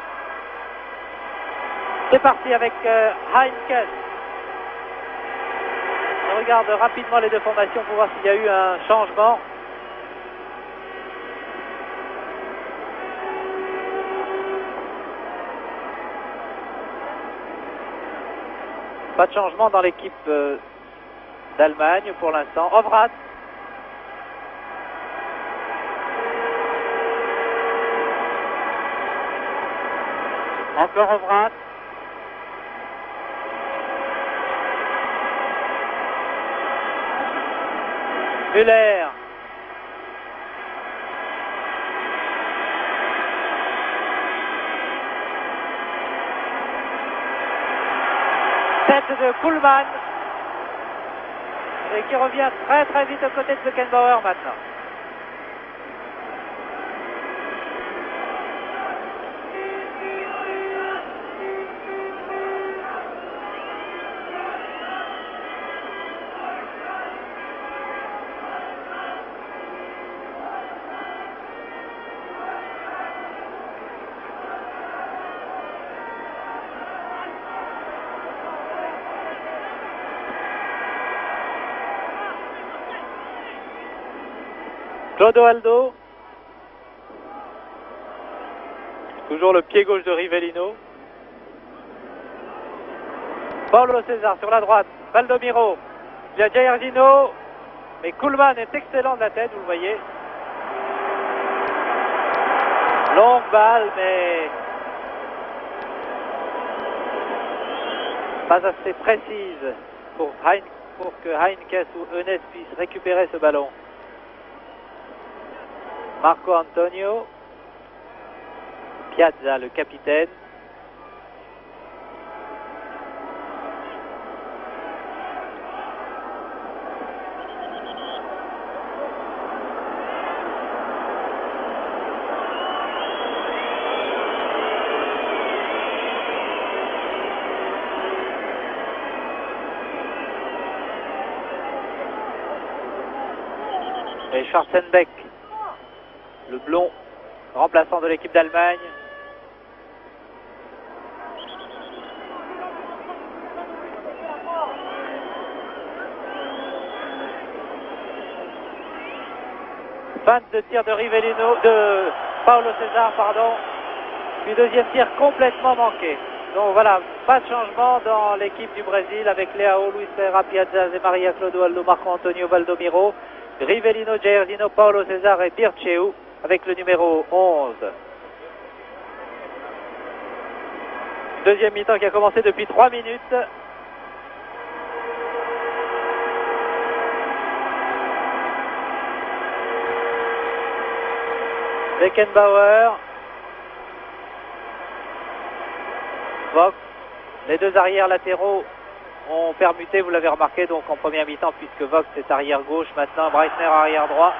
C'est parti avec Heinkes. On regarde rapidement les deux formations pour voir s'il y a eu un changement. Pas de changement dans l'équipe d'Allemagne pour l'instant. Ovrat. Encore Ovrat. Müller. Tête de Kuhlmann. Et qui revient très très vite aux côtés de Beckenbauer maintenant. Clodoaldo. Toujours le pied gauche de Rivellino. Paulo César sur la droite. Valdomiro. Il y a Giardino. Mais Kuhlmann est excellent de la tête, vous le voyez. Longue balle, mais pas assez précise pour que Heinkes ou Eunès puissent récupérer ce ballon. Marco Antonio, Piazza le capitaine. Et Schwarzenbeck, le blond, remplaçant de l'équipe d'Allemagne. Fin de tir de Rivellino, de Paulo César, pardon. Puis deuxième tir complètement manqué. Donc voilà, pas de changement dans l'équipe du Brésil avec Leao, Luis Ferreira, Piazza, Zé Maria, Clodoaldo, Marco Antonio Valdomiro, Rivellino, Jairzino, Paulo César et Dirceu avec le numéro 11. Deuxième mi-temps qui a commencé depuis 3 minutes. Beckenbauer, Vogt, les deux arrières latéraux ont permuté, vous l'avez remarqué, donc en première mi-temps, puisque Vogt est arrière gauche, maintenant Breitner arrière droit.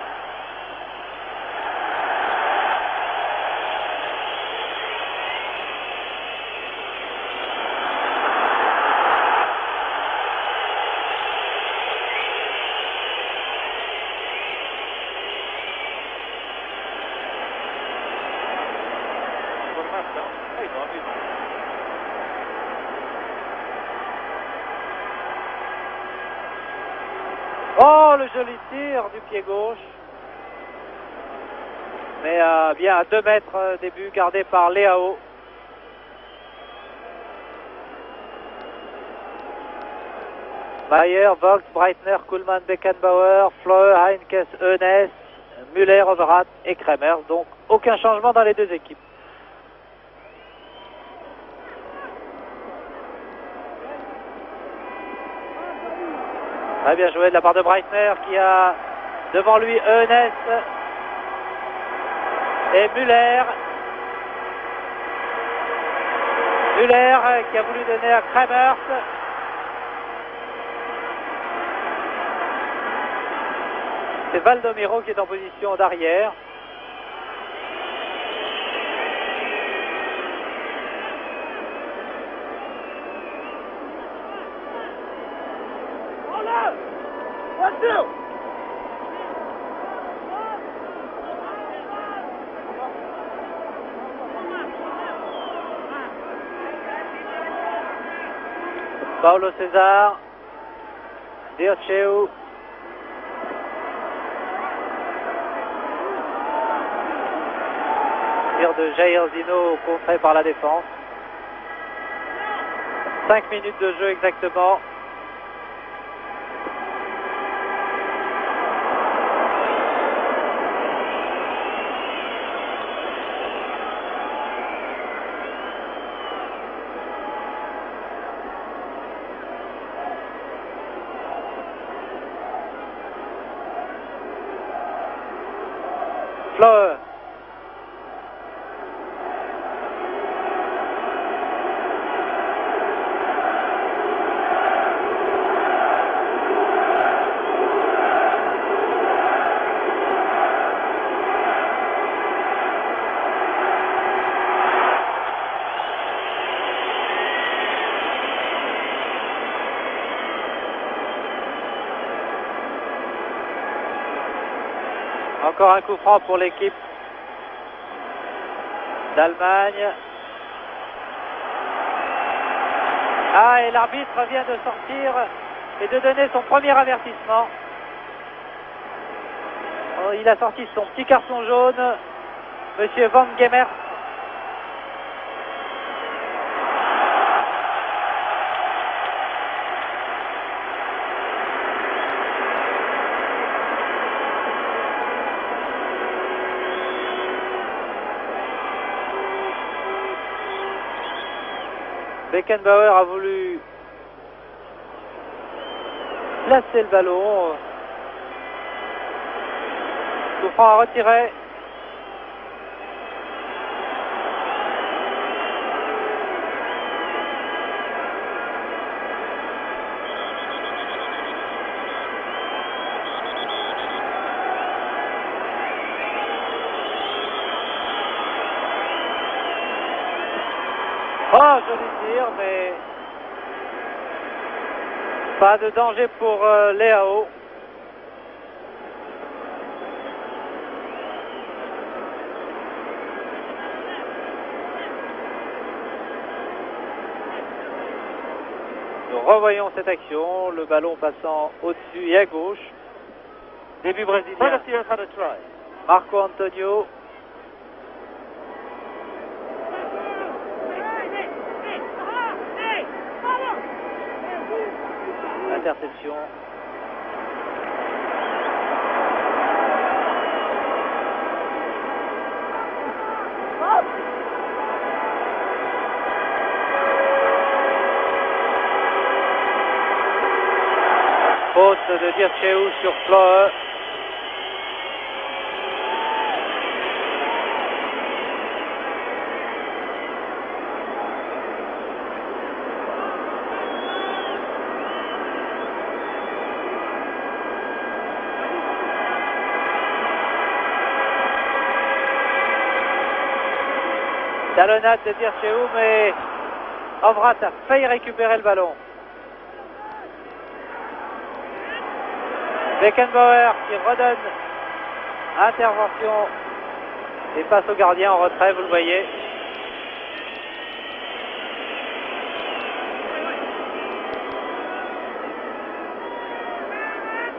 Oh, le joli tir du pied gauche. Mais bien à 2 mètres des buts, gardé par Leao. Mayer, Vogt, Breitner, Kuhlmann, Beckenbauer, Fleur, Heinkes, Eunès, Müller, Overath et Kremers. Donc aucun changement dans les deux équipes. Très bien joué de la part de Breitner qui a devant lui Eunès et Müller. Müller qui a voulu donner à Kremers. C'est Valdomiro qui est en position d'arrière. Paulo César, Dirceu, tir de Jairzino contré par la défense. 5 minutes de jeu exactement. Fleur. Encore un coup franc pour l'équipe d'Allemagne. Ah, et l'arbitre vient de sortir et de donner son premier avertissement. Oh, il a sorti son petit carton jaune, Monsieur Van Gemert. Beckenbauer a voulu placer le ballon. Coup franc à retirer. Oh, joli tir, mais pas de danger pour Leao. Nous revoyons cette action, le ballon passant au-dessus et à gauche. Début brésilien. Marco Antonio. Interception. Faute de Dirceu sur Floe. Talonnade de Dirceu, mais Ovrat a failli récupérer le ballon. Beckenbauer qui redonne intervention et passe au gardien en retrait, vous le voyez.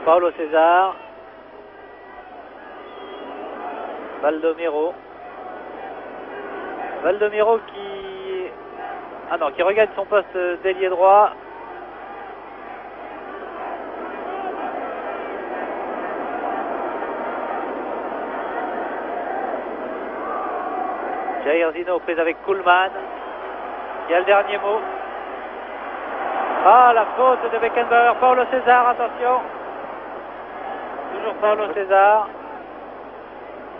Paulo César. Valdomiro. Valdomiro qui regagne son poste d'ailier droit. Jair Zino prise avec Kuhlmann. Il y a le dernier mot. Ah, la faute de Beckenbauer. Paulo César, attention. Toujours Paulo César.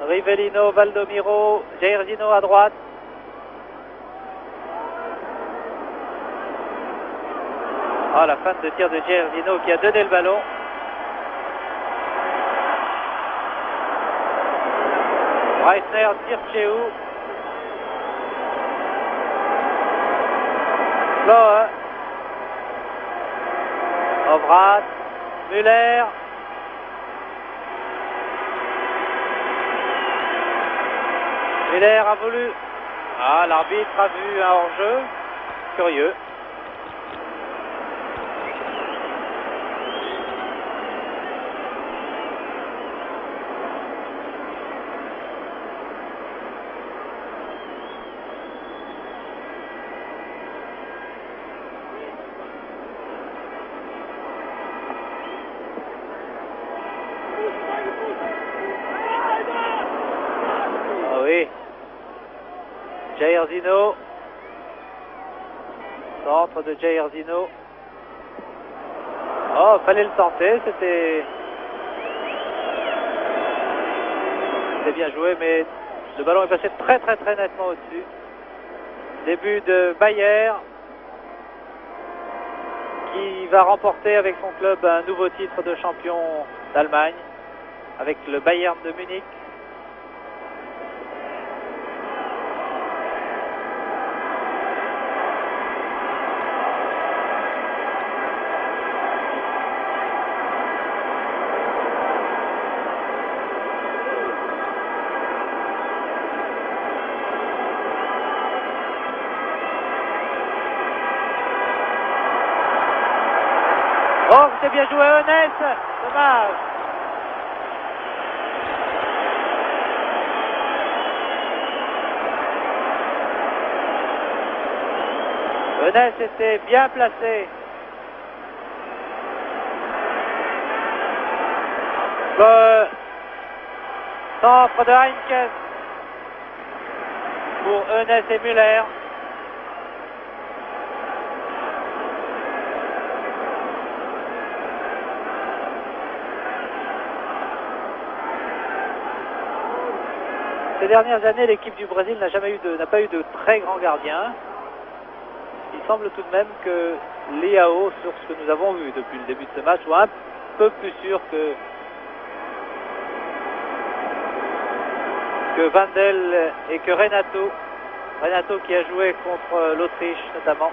Rivellino, Valdomiro, Jair Zino à droite. Ah, la fin de tir de Jair Zino qui a donné le ballon. Reisner, Dirceu. Floe. Ovrat. Müller. Müller a voulu. Ah, l'arbitre a vu un hors-jeu. Curieux. Jair Zino. Centre de Jair Zino. Oh, fallait le tenter, c'était bien joué, mais le ballon est passé très nettement au-dessus. Début de Bayer qui va remporter avec son club un nouveau titre de champion d'Allemagne avec le Bayern de Munich. Oh, c'est bien joué, Eunès. Dommage. Eunès était bien placé. Le centre de Heinkes pour Eunès et Müller. Ces dernières années, l'équipe du Brésil n'a pas eu de très grands gardiens. Il semble tout de même que Leao, sur ce que nous avons vu depuis le début de ce match, soit un peu plus sûr que Wendel et que Renato. Renato qui a joué contre l'Autriche notamment.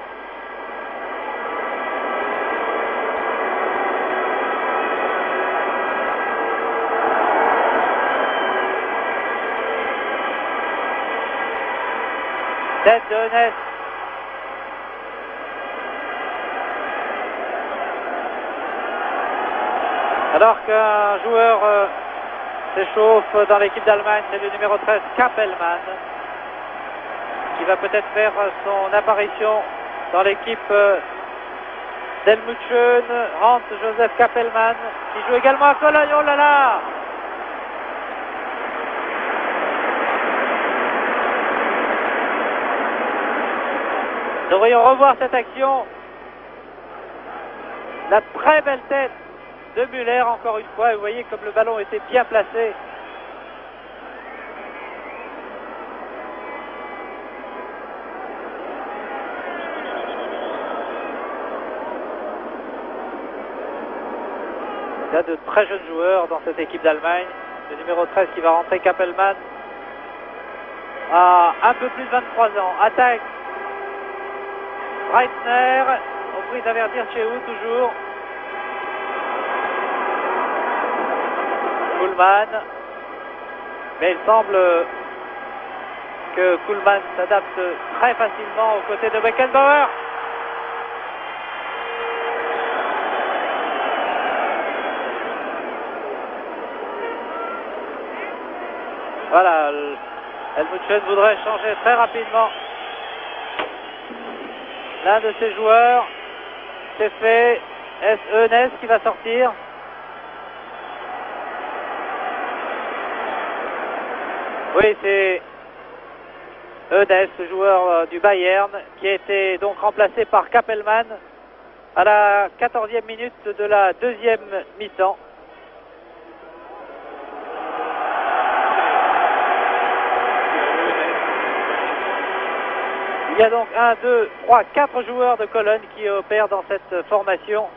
Tête de Eunès. Alors qu'un joueur s'échauffe dans l'équipe d'Allemagne, c'est le numéro 13 Kappelmann qui va peut-être faire son apparition dans l'équipe d'Helmut Schön. Hans Josef Kappelmann qui joue également à Cologne. Oh là là! Nous devrions revoir cette action. La très belle tête de Müller encore une fois. Vous voyez comme le ballon était bien placé. Il y a de très jeunes joueurs dans cette équipe d'Allemagne. Le numéro 13 qui va rentrer, Kappelmann, à un peu plus de 23 ans. Attaque Breitner, au prix d'avertir chez où toujours. Kuhlmann. Mais il semble que Kuhlmann s'adapte très facilement aux côtés de Beckenbauer. Voilà, Helmut Schön voudrait changer très rapidement l'un de ses joueurs. C'est fait. Est-ce Eunès qui va sortir? Oui, c'est Eunès, le joueur du Bayern, qui a été donc remplacé par Kappelmann à la 14e minute de la deuxième mi-temps. Il y a donc 1, 2, 3, 4 joueurs de Cologne qui opèrent dans cette formation,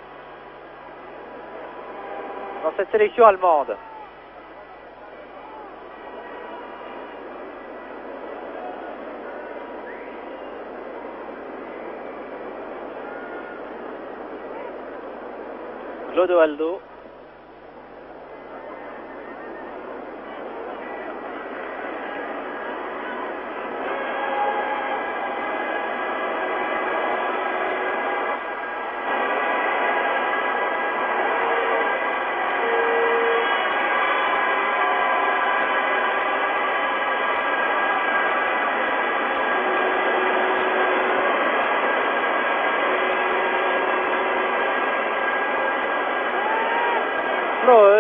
dans cette sélection allemande. Clodoaldo.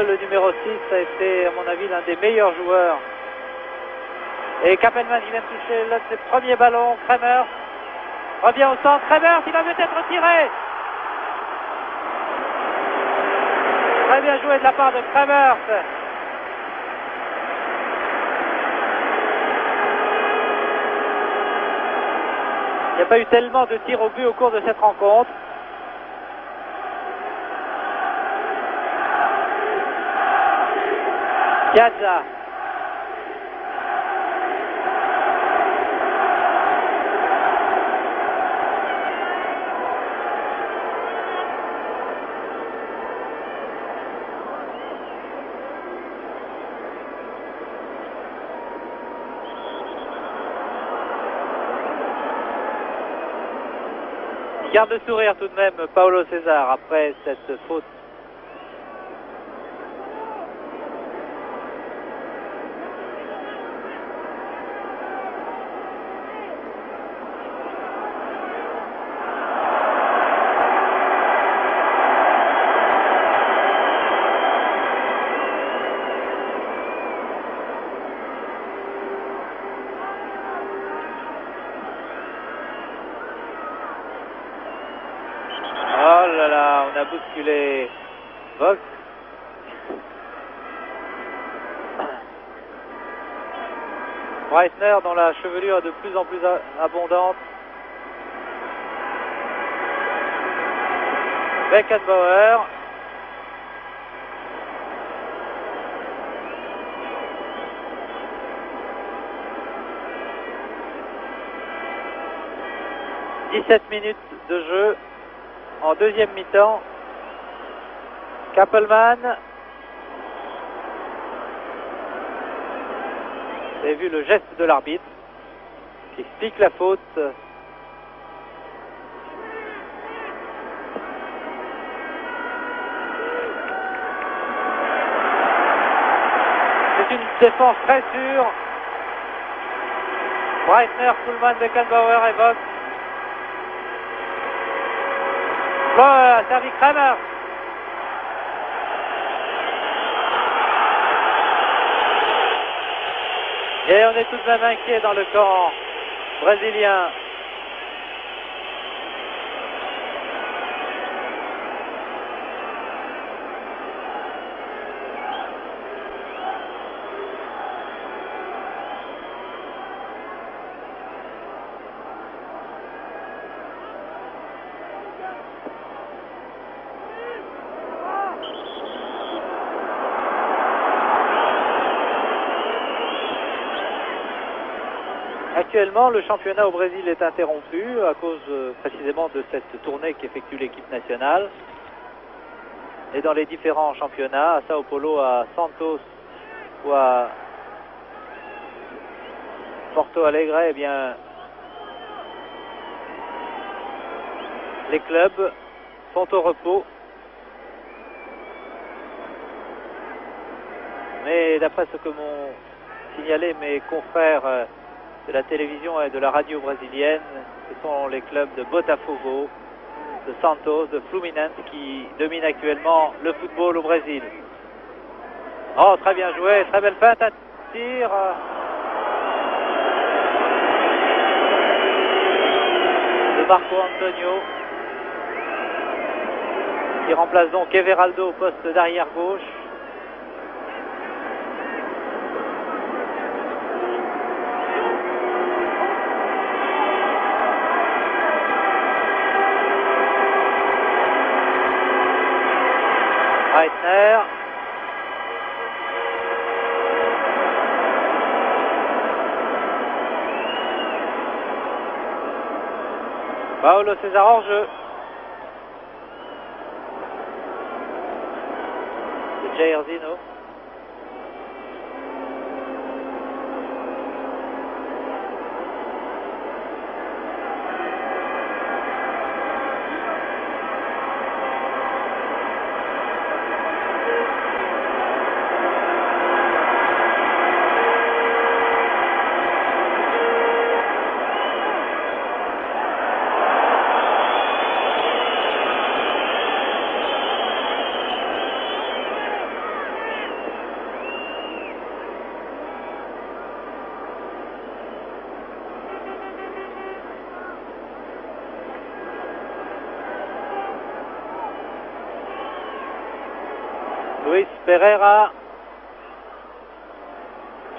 Le numéro 6 a été, à mon avis, l'un des meilleurs joueurs. Et Kappelmann qui vient de toucher l'un de ses premiers ballons. Kremers revient au centre. Kremers, il va peut-être retirer. Très bien joué de la part de Kremers. Il n'y a pas eu tellement de tirs au but au cours de cette rencontre. Piazza. Il garde le sourire tout de même, Paulo César, après cette faute. On a bousculé Vogt. Breitner dont la chevelure est de plus en plus abondante. Beckenbauer. « 17 minutes de jeu en deuxième mi-temps. Kappelmann. Vous avez vu le geste de l'arbitre qui explique la faute. défense très sûre. Breitner, Kuhlmann, Beckenbauer et Vogt. A servi Kramer. Et on est tout de même inquiet dans le camp brésilien. Actuellement, le championnat au Brésil est interrompu à cause précisément de cette tournée qu'effectue l'équipe nationale. Et dans les différents championnats, à Sao Paulo, à Santos ou à Porto Alegre, eh bien, les clubs sont au repos. Mais d'après ce que m'ont signalé mes confrères de la télévision et de la radio brésilienne, ce sont les clubs de Botafogo, de Santos, de Fluminense qui dominent actuellement le football au Brésil. Oh, très bien joué, très belle feinte à tir. De Marco Antonio, qui remplace donc Everaldo au poste d'arrière gauche. Breitner. Paulo César en jeu. De Jairzinho. Luis Pereira.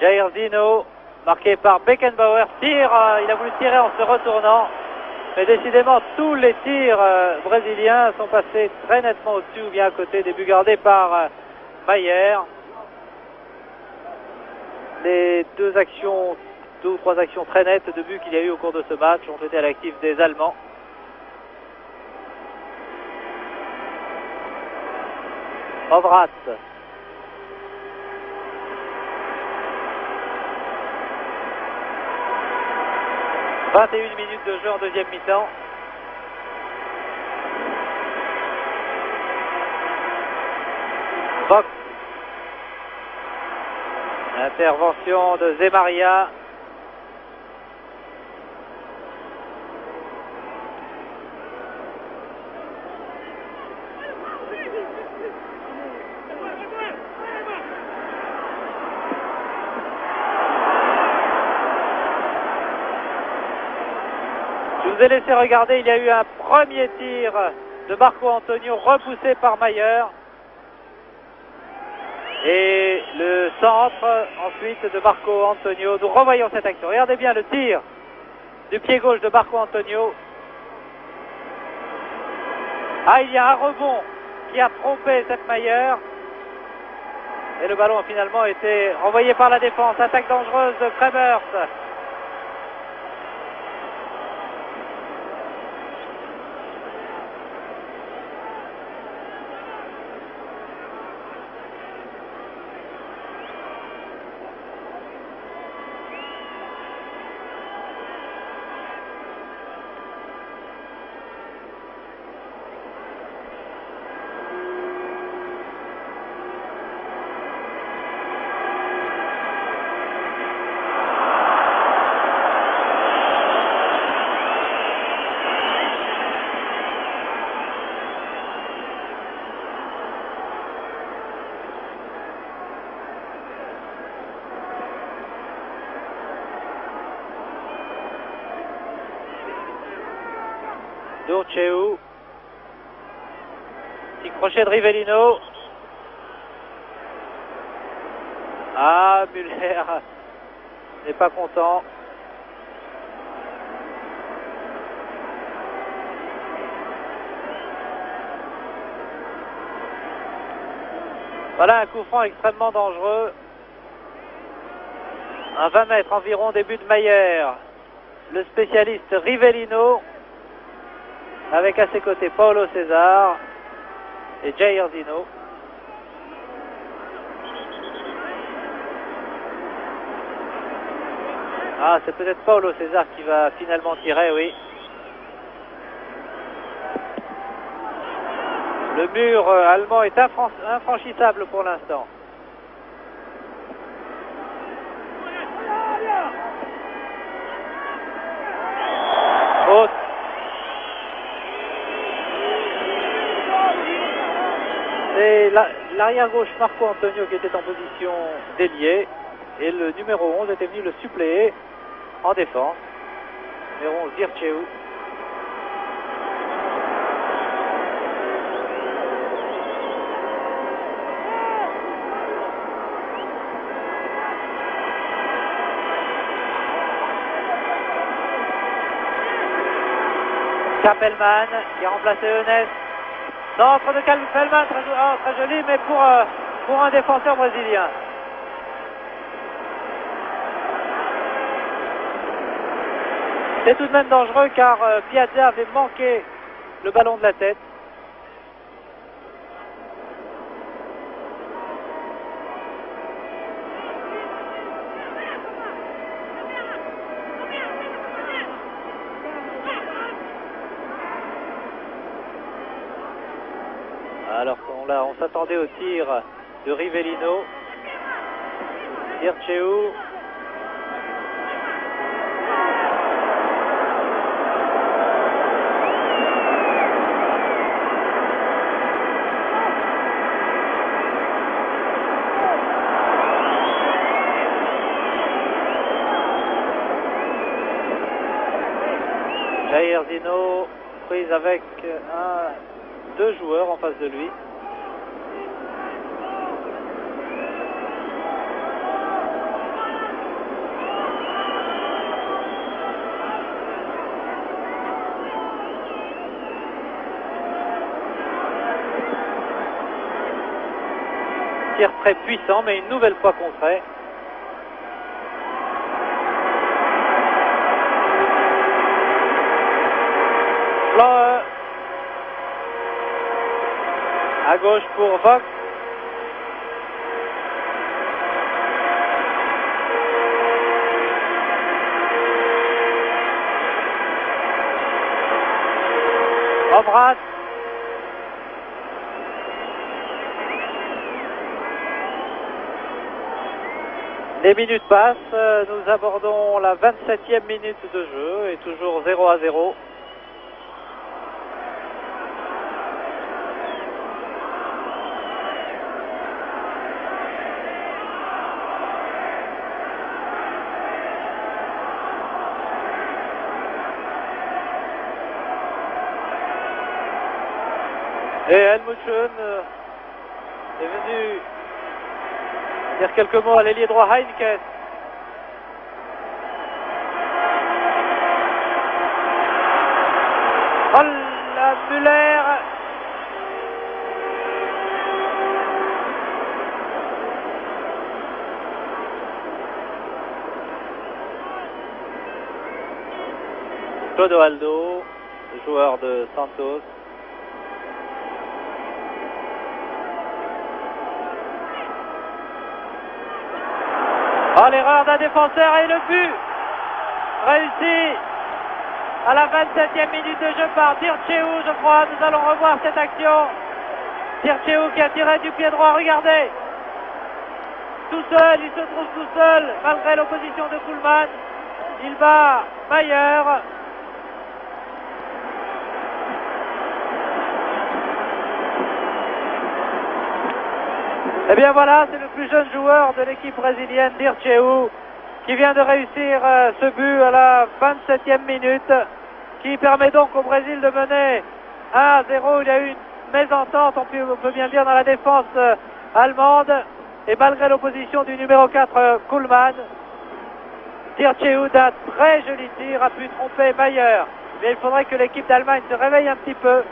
Jairzinho, marqué par Beckenbauer. Tire, il a voulu tirer en se retournant. Mais décidément, tous les tirs brésiliens sont passés très nettement au-dessus ou bien à côté des buts gardés par Maier. Les deux ou trois actions très nettes de buts qu'il y a eu au cours de ce match ont été à l'actif des Allemands. Ovrat. « 21 minutes de jeu en deuxième mi-temps. Vogt. Intervention de Zemaria. Je vous ai laissé regarder, il y a eu un premier tir de Marco Antonio repoussé par Maier. Et le centre ensuite de Marco Antonio. Nous revoyons cette action. Regardez bien le tir du pied gauche de Marco Antonio. Ah, il y a un rebond qui a trompé cette Maier. Et le ballon a finalement été renvoyé par la défense. Attaque dangereuse de Kremers. Durcheu. Petit crochet de Rivellino. Ah, Müller n'est pas content. Voilà un coup franc extrêmement dangereux. Un 20 mètres environ, début de Mayer. Le spécialiste Rivellino. Avec à ses côtés Paulo César et Jair Zino. Ah, c'est peut-être Paulo César qui va finalement tirer, oui. Le mur allemand est infranchissable pour l'instant. Haute. C'est l'arrière gauche Marco Antonio qui était en position d'ailier. Et le numéro 11 était venu le suppléer en défense. Numéro 11, Dircheu. Kappelman qui a remplacé Eunès. Centre de Kappelman, très joli, mais pour un défenseur brésilien. C'est tout de même dangereux car Piazza avait manqué le ballon de la tête. Alors on s'attendait au tir de Rivellino. Dircheu. Jair Zino prise avec deux joueurs en face de lui. Tir très puissant, mais une nouvelle fois contré. Blanc à gauche pour Vogt. Obrat. Les minutes passent, nous abordons la 27e minute de jeu et toujours 0-0. Et Helmut Schön est venu dire quelques mots à l'ailier droit Heinkes. Oh la Müller. Clodoaldo, joueur de Santos. Oh, l'erreur d'un défenseur et le but réussi à la 27e minute de jeu par Dircheu, je crois. Nous allons revoir cette action. Dircheu qui a tiré du pied droit, regardez. Tout seul, il se trouve tout seul malgré l'opposition de Kuhlmann. Il bat Mayer. Et bien voilà, c'est le plus jeune joueur de l'équipe brésilienne, Dircheu, qui vient de réussir ce but à la 27e minute. qui permet donc au Brésil de mener 1-0. Il y a eu une mésentente, on peut bien le dire, dans la défense allemande. Et malgré l'opposition du numéro 4, Kuhlmann, Dirceu d'un très joli tir a pu tromper Mayer. Mais il faudrait que l'équipe d'Allemagne se réveille un petit peu.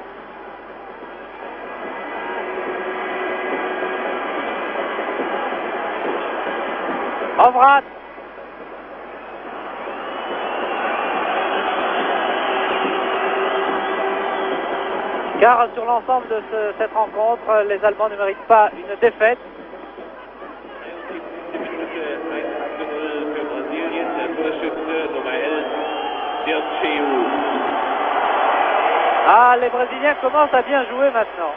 Ovrath. Car sur l'ensemble de cette rencontre, les Allemands ne méritent pas une défaite. Ah, les Brésiliens commencent à bien jouer maintenant.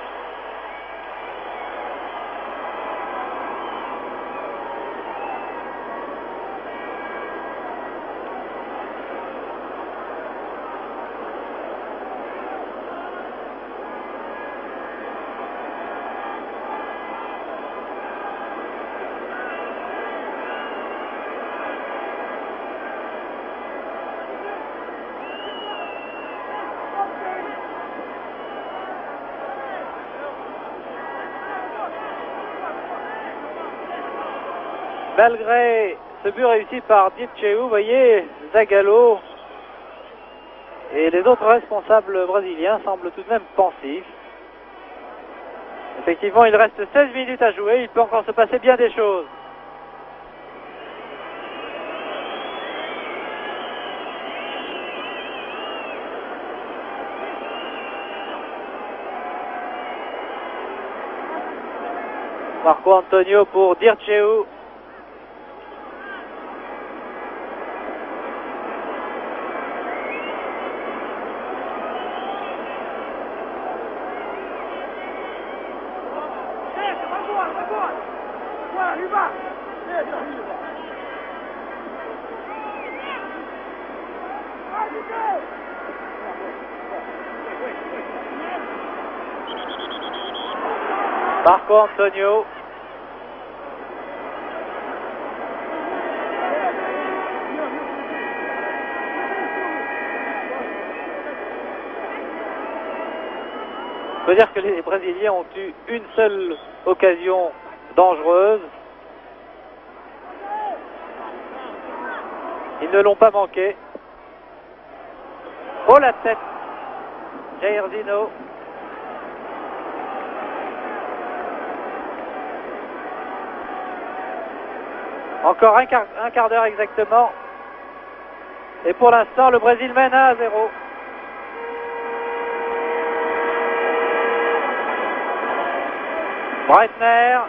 Malgré ce but réussi par Dirceu, vous voyez, Zagallo et les autres responsables brésiliens semblent tout de même pensifs. Effectivement, il reste 16 minutes à jouer, il peut encore se passer bien des choses. Marco Antonio pour Dirceu. Marco Antonio. On peut dire que les Brésiliens ont eu une seule occasion dangereuse. Ils ne l'ont pas manqué. Oh, la tête, Jairzinho. Encore un quart d'heure exactement. Et pour l'instant, le Brésil mène 1-0. Breitner.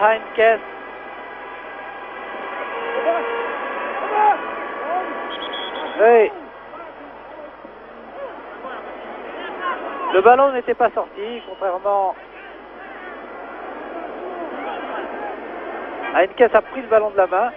Heinkes. Oui. Le ballon n'était pas sorti, contrairement. Heinkes a pris le ballon de la main.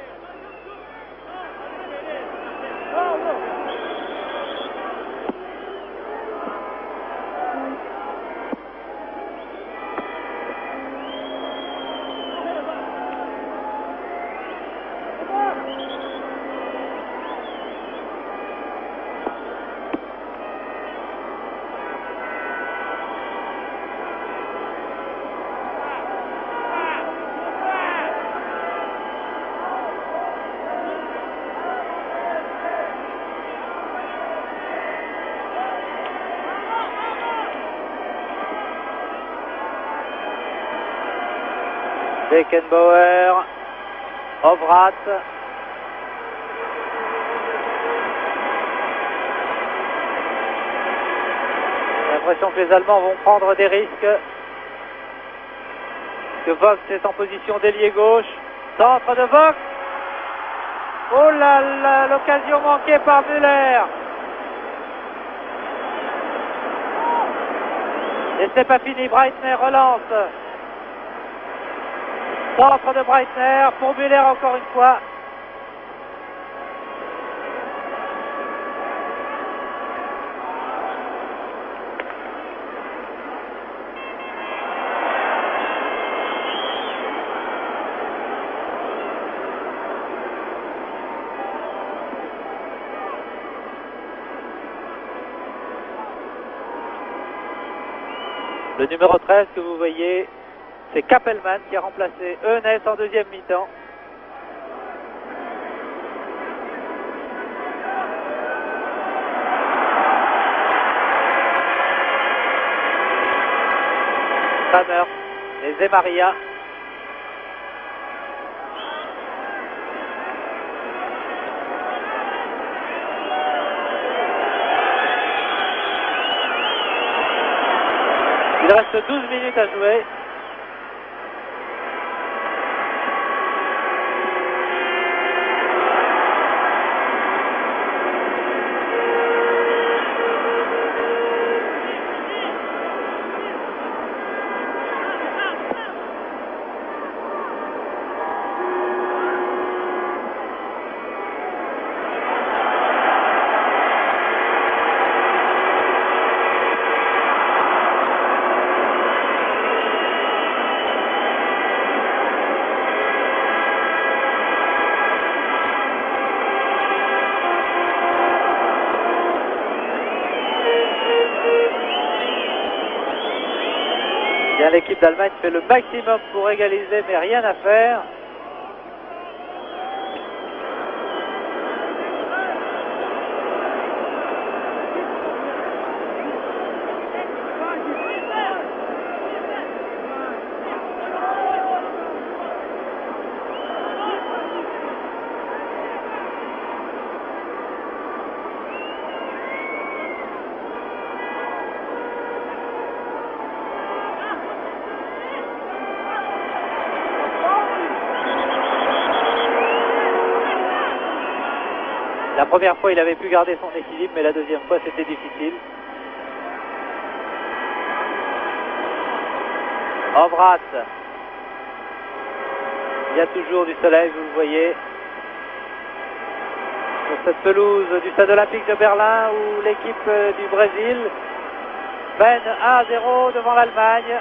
Beckenbauer, Ovrath. J'ai l'impression que les Allemands vont prendre des risques. Que Vogt est en position d'ailier gauche. Centre de Vogt. Oh là là, l'occasion manquée par Müller. Et c'est pas fini, Breitner relance. Centre de Breitner pour Müller encore une fois. Le numéro 13 que vous voyez, c'est Kappelmann qui a remplacé Eunès en deuxième mi-temps. Tanner et Zemaria. Il reste 12 minutes à jouer. L'équipe d'Allemagne fait le maximum pour égaliser, mais rien à faire. La première fois, il avait pu garder son équilibre, mais la deuxième fois, c'était difficile. Ovrat. Il y a toujours du soleil, vous le voyez. Sur cette pelouse du Stade Olympique de Berlin, où l'équipe du Brésil mène 1-0 devant l'Allemagne.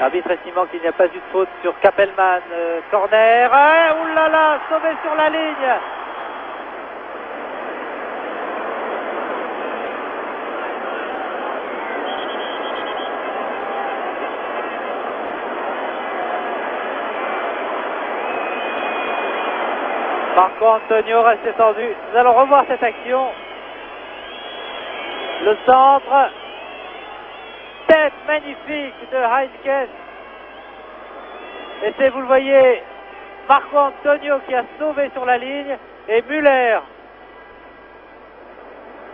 L'arbitre estimant qu'il n'y a pas eu de faute sur Kappelmann. Corner. Oulala, sauvé sur la ligne. Marco Antonio reste étendu. Nous allons revoir cette action. Le centre. Tête magnifique de Heinkes. Et c'est, vous le voyez, Marco Antonio qui a sauvé sur la ligne. Et Müller,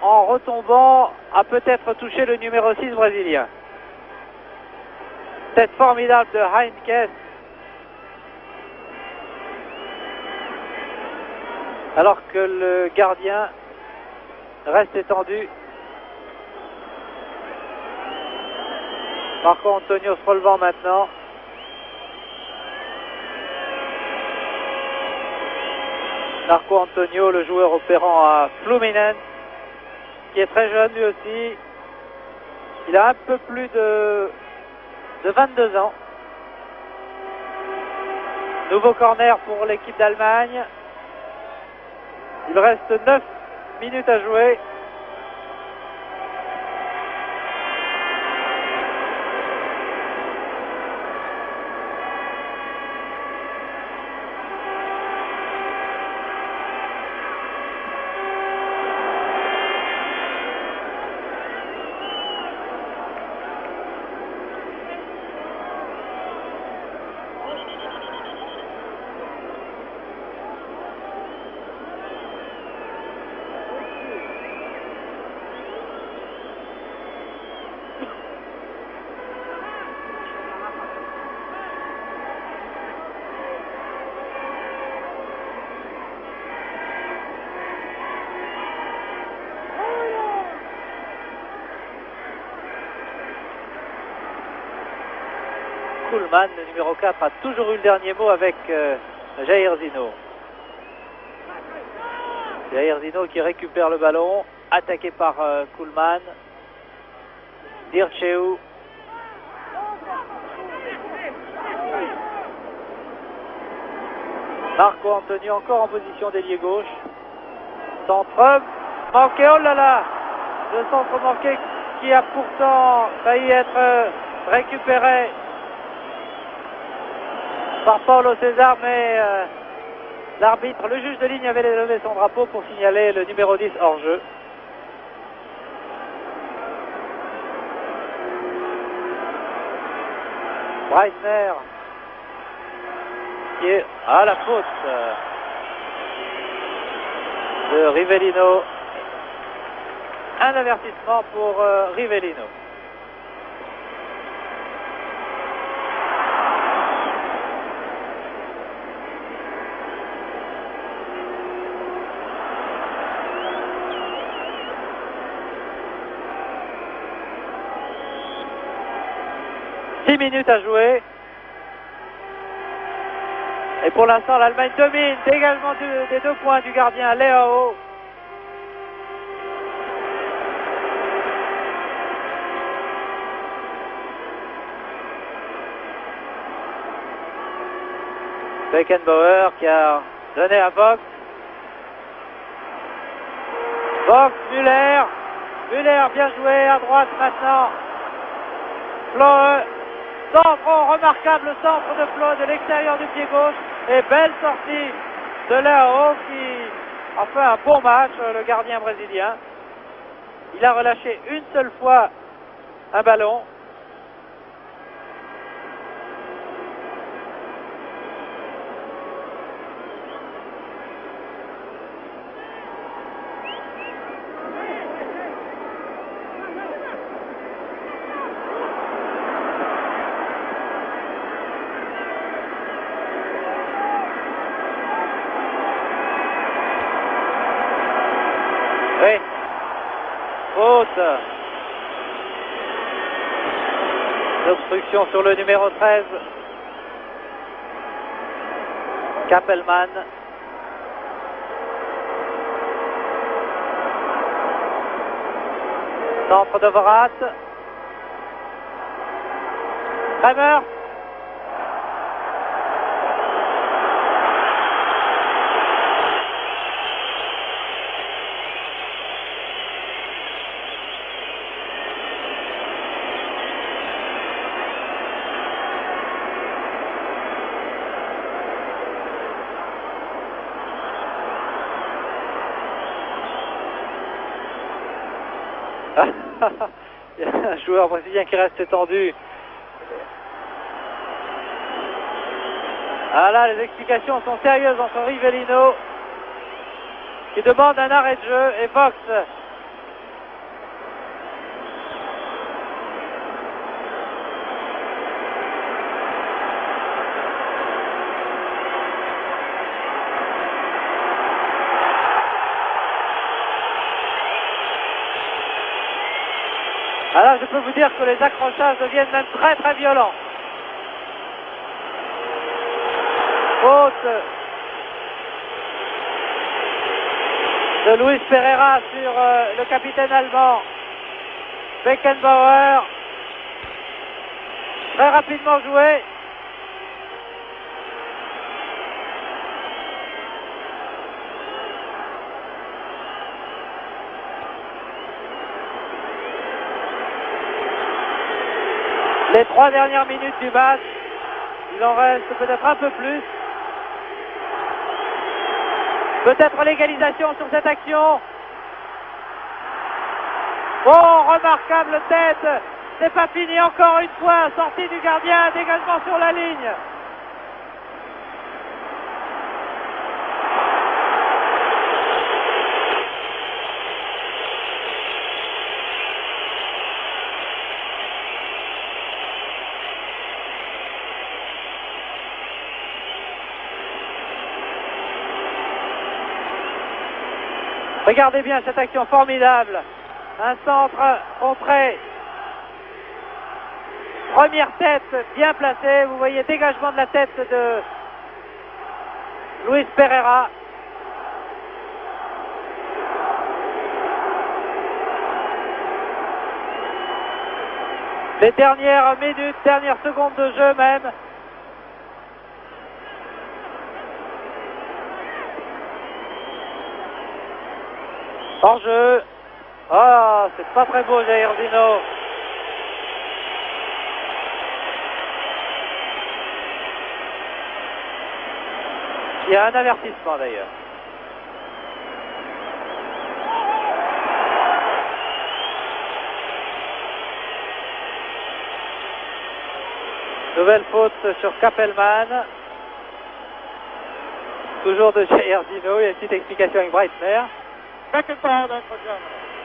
en retombant, a peut-être touché le numéro 6 brésilien. Tête formidable de Heinkes. Alors que le gardien reste étendu. Marco Antonio se relevant maintenant. Marco Antonio, le joueur opérant à Fluminense, qui est très jeune lui aussi. Il a un peu plus de 22 ans. Nouveau corner pour l'équipe d'Allemagne. Il reste 9 minutes à jouer. Kuhlmann. Le numéro 4 a toujours eu le dernier mot avec Jair Zino. Jair Zino qui récupère le ballon, attaqué par Kuhlmann. Dirceu. Marco Antonio encore en position d'ailier gauche. Centre manqué, oh là là! Le centre manqué qui a pourtant failli être récupéré par Paulo César, mais l'arbitre, le juge de ligne avait levé son drapeau pour signaler le numéro 10 hors jeu. Breitner qui est à la faute de Rivellino. Un avertissement pour Rivellino. Six minutes à jouer. Et pour l'instant, l'Allemagne domine. Dégagement des 2 points du gardien Leao. Beckenbauer qui a donné à Vogt. Vogt, Müller. Müller bien joué à droite maintenant. Flöhe. Centre, oh, remarquable centre de Flöhe de l'extérieur du pied gauche. Et belle sortie de Leao qui a fait un bon match, le gardien brésilien. Il a relâché une seule fois un ballon. Oui. Faute. L'obstruction sur le numéro 13. Kappelmann. Centre de Vorat. Kramer. Il y a un joueur brésilien qui reste étendu. Ah là, les explications sont sérieuses entre Rivellino qui demande un arrêt de jeu et Vogt. Alors je peux vous dire que les accrochages deviennent même très très violents. Faute de Luis Pereira sur le capitaine allemand Beckenbauer. Très rapidement joué. Les 3 dernières minutes du match, il en reste peut-être un peu plus. Peut-être l'égalisation sur cette action. Oh, remarquable tête. C'est pas fini encore une fois. Sortie du gardien, dégagement sur la ligne. Regardez bien cette action formidable. Un centre contré Première tête bien placée, vous voyez dégagement de la tête de Luis Pereira. Les dernières minutes, dernières secondes de jeu même. Hors jeu. Ah, c'est pas très beau, Jair Zino. Il y a un avertissement d'ailleurs. Nouvelle faute sur Kappelman. Toujours de Jair Zino. Il y a une petite explication avec Breitner.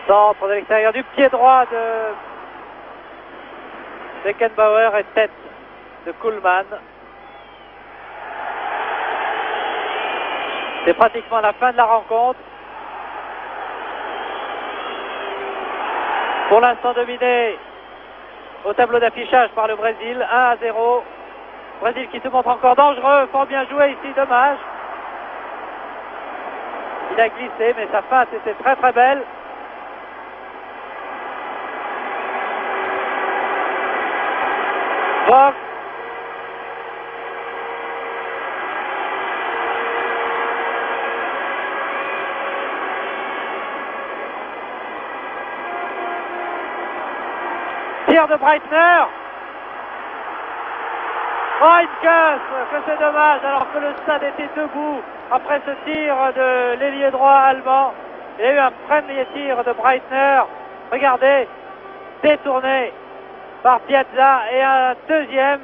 Centre de l'extérieur du pied droit de Beckenbauer et tête de Kuhlmann. C'est pratiquement la fin de la rencontre. Pour l'instant dominé au tableau d'affichage par le Brésil, 1-0. Brésil qui se montre encore dangereux, fort bien joué ici, dommage. Il a glissé, mais sa feinte était très très belle. Vogt. Tir de Breitner. Oh, une casse, que c'est dommage, alors que le stade était debout après ce tir de l'ailier droit allemand. Il y a eu un premier tir de Breitner. Regardez, détourné par Piazza, et un deuxième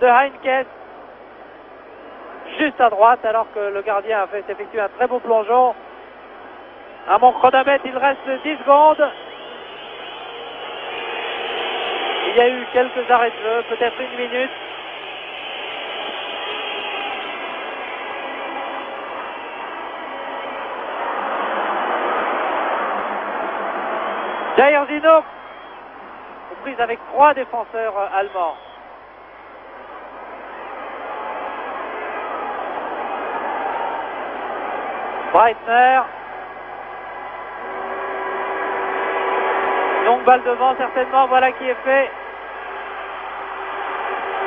de Heinkes juste à droite, alors que le gardien a fait effectuer un très beau plongeon. À mon chronomètre, il reste 10 secondes. Il y a eu quelques arrêts de jeu, peut-être une minute. Jair Zino, prise avec 3 défenseurs allemands. Breitner. Longue balle devant, certainement, voilà qui est fait.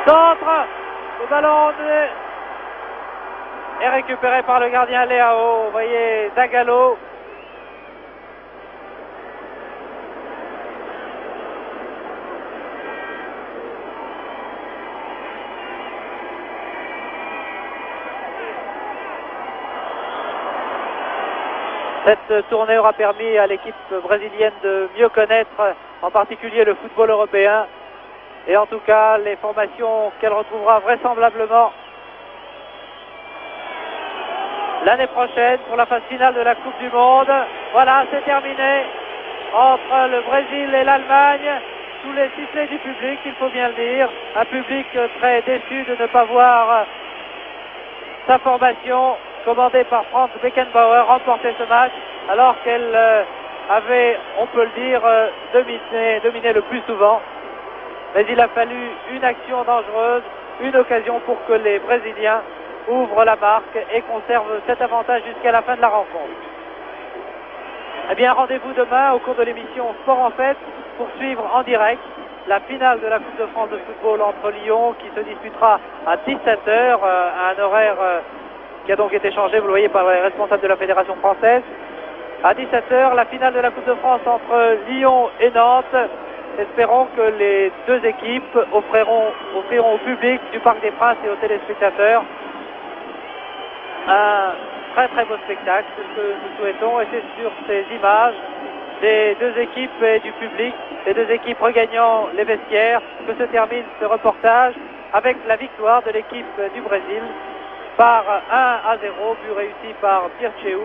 Centre, le ballon est récupéré par le gardien Leao. Vous voyez Zagallo. Cette tournée aura permis à l'équipe brésilienne de mieux connaître en particulier le football européen et en tout cas les formations qu'elle retrouvera vraisemblablement l'année prochaine pour la phase finale de la Coupe du Monde. Voilà, c'est terminé entre le Brésil et l'Allemagne. Sous les sifflets du public, il faut bien le dire. Un public très déçu de ne pas voir sa formation commandée par Franz Beckenbauer remporter ce match alors qu'elle avait, on peut le dire, dominé le plus souvent. Mais il a fallu une action dangereuse, une occasion pour que les Brésiliens ouvrent la marque et conservent cet avantage jusqu'à la fin de la rencontre. Eh bien, rendez-vous demain au cours de l'émission Sport en Fête pour suivre en direct la finale de la Coupe de France de football entre Lyon qui se disputera à 17h, à un horaire qui a donc été changé, vous le voyez, par les responsables de la Fédération française. À 17h, la finale de la Coupe de France entre Lyon et Nantes. Espérons que les deux équipes offriront au public du Parc des Princes et aux téléspectateurs un très très beau spectacle, c'est ce que nous souhaitons, et c'est sur ces images des deux équipes et du public, les deux équipes regagnant les vestiaires, que se termine ce reportage avec la victoire de l'équipe du Brésil par 1-0, but réussi par Pirceu,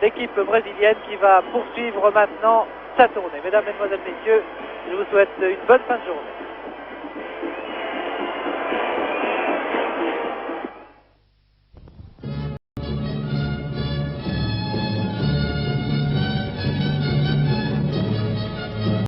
l'équipe brésilienne qui va poursuivre maintenant sa tournée. Mesdames, Mesdemoiselles, Messieurs, je vous souhaite une bonne fin de journée.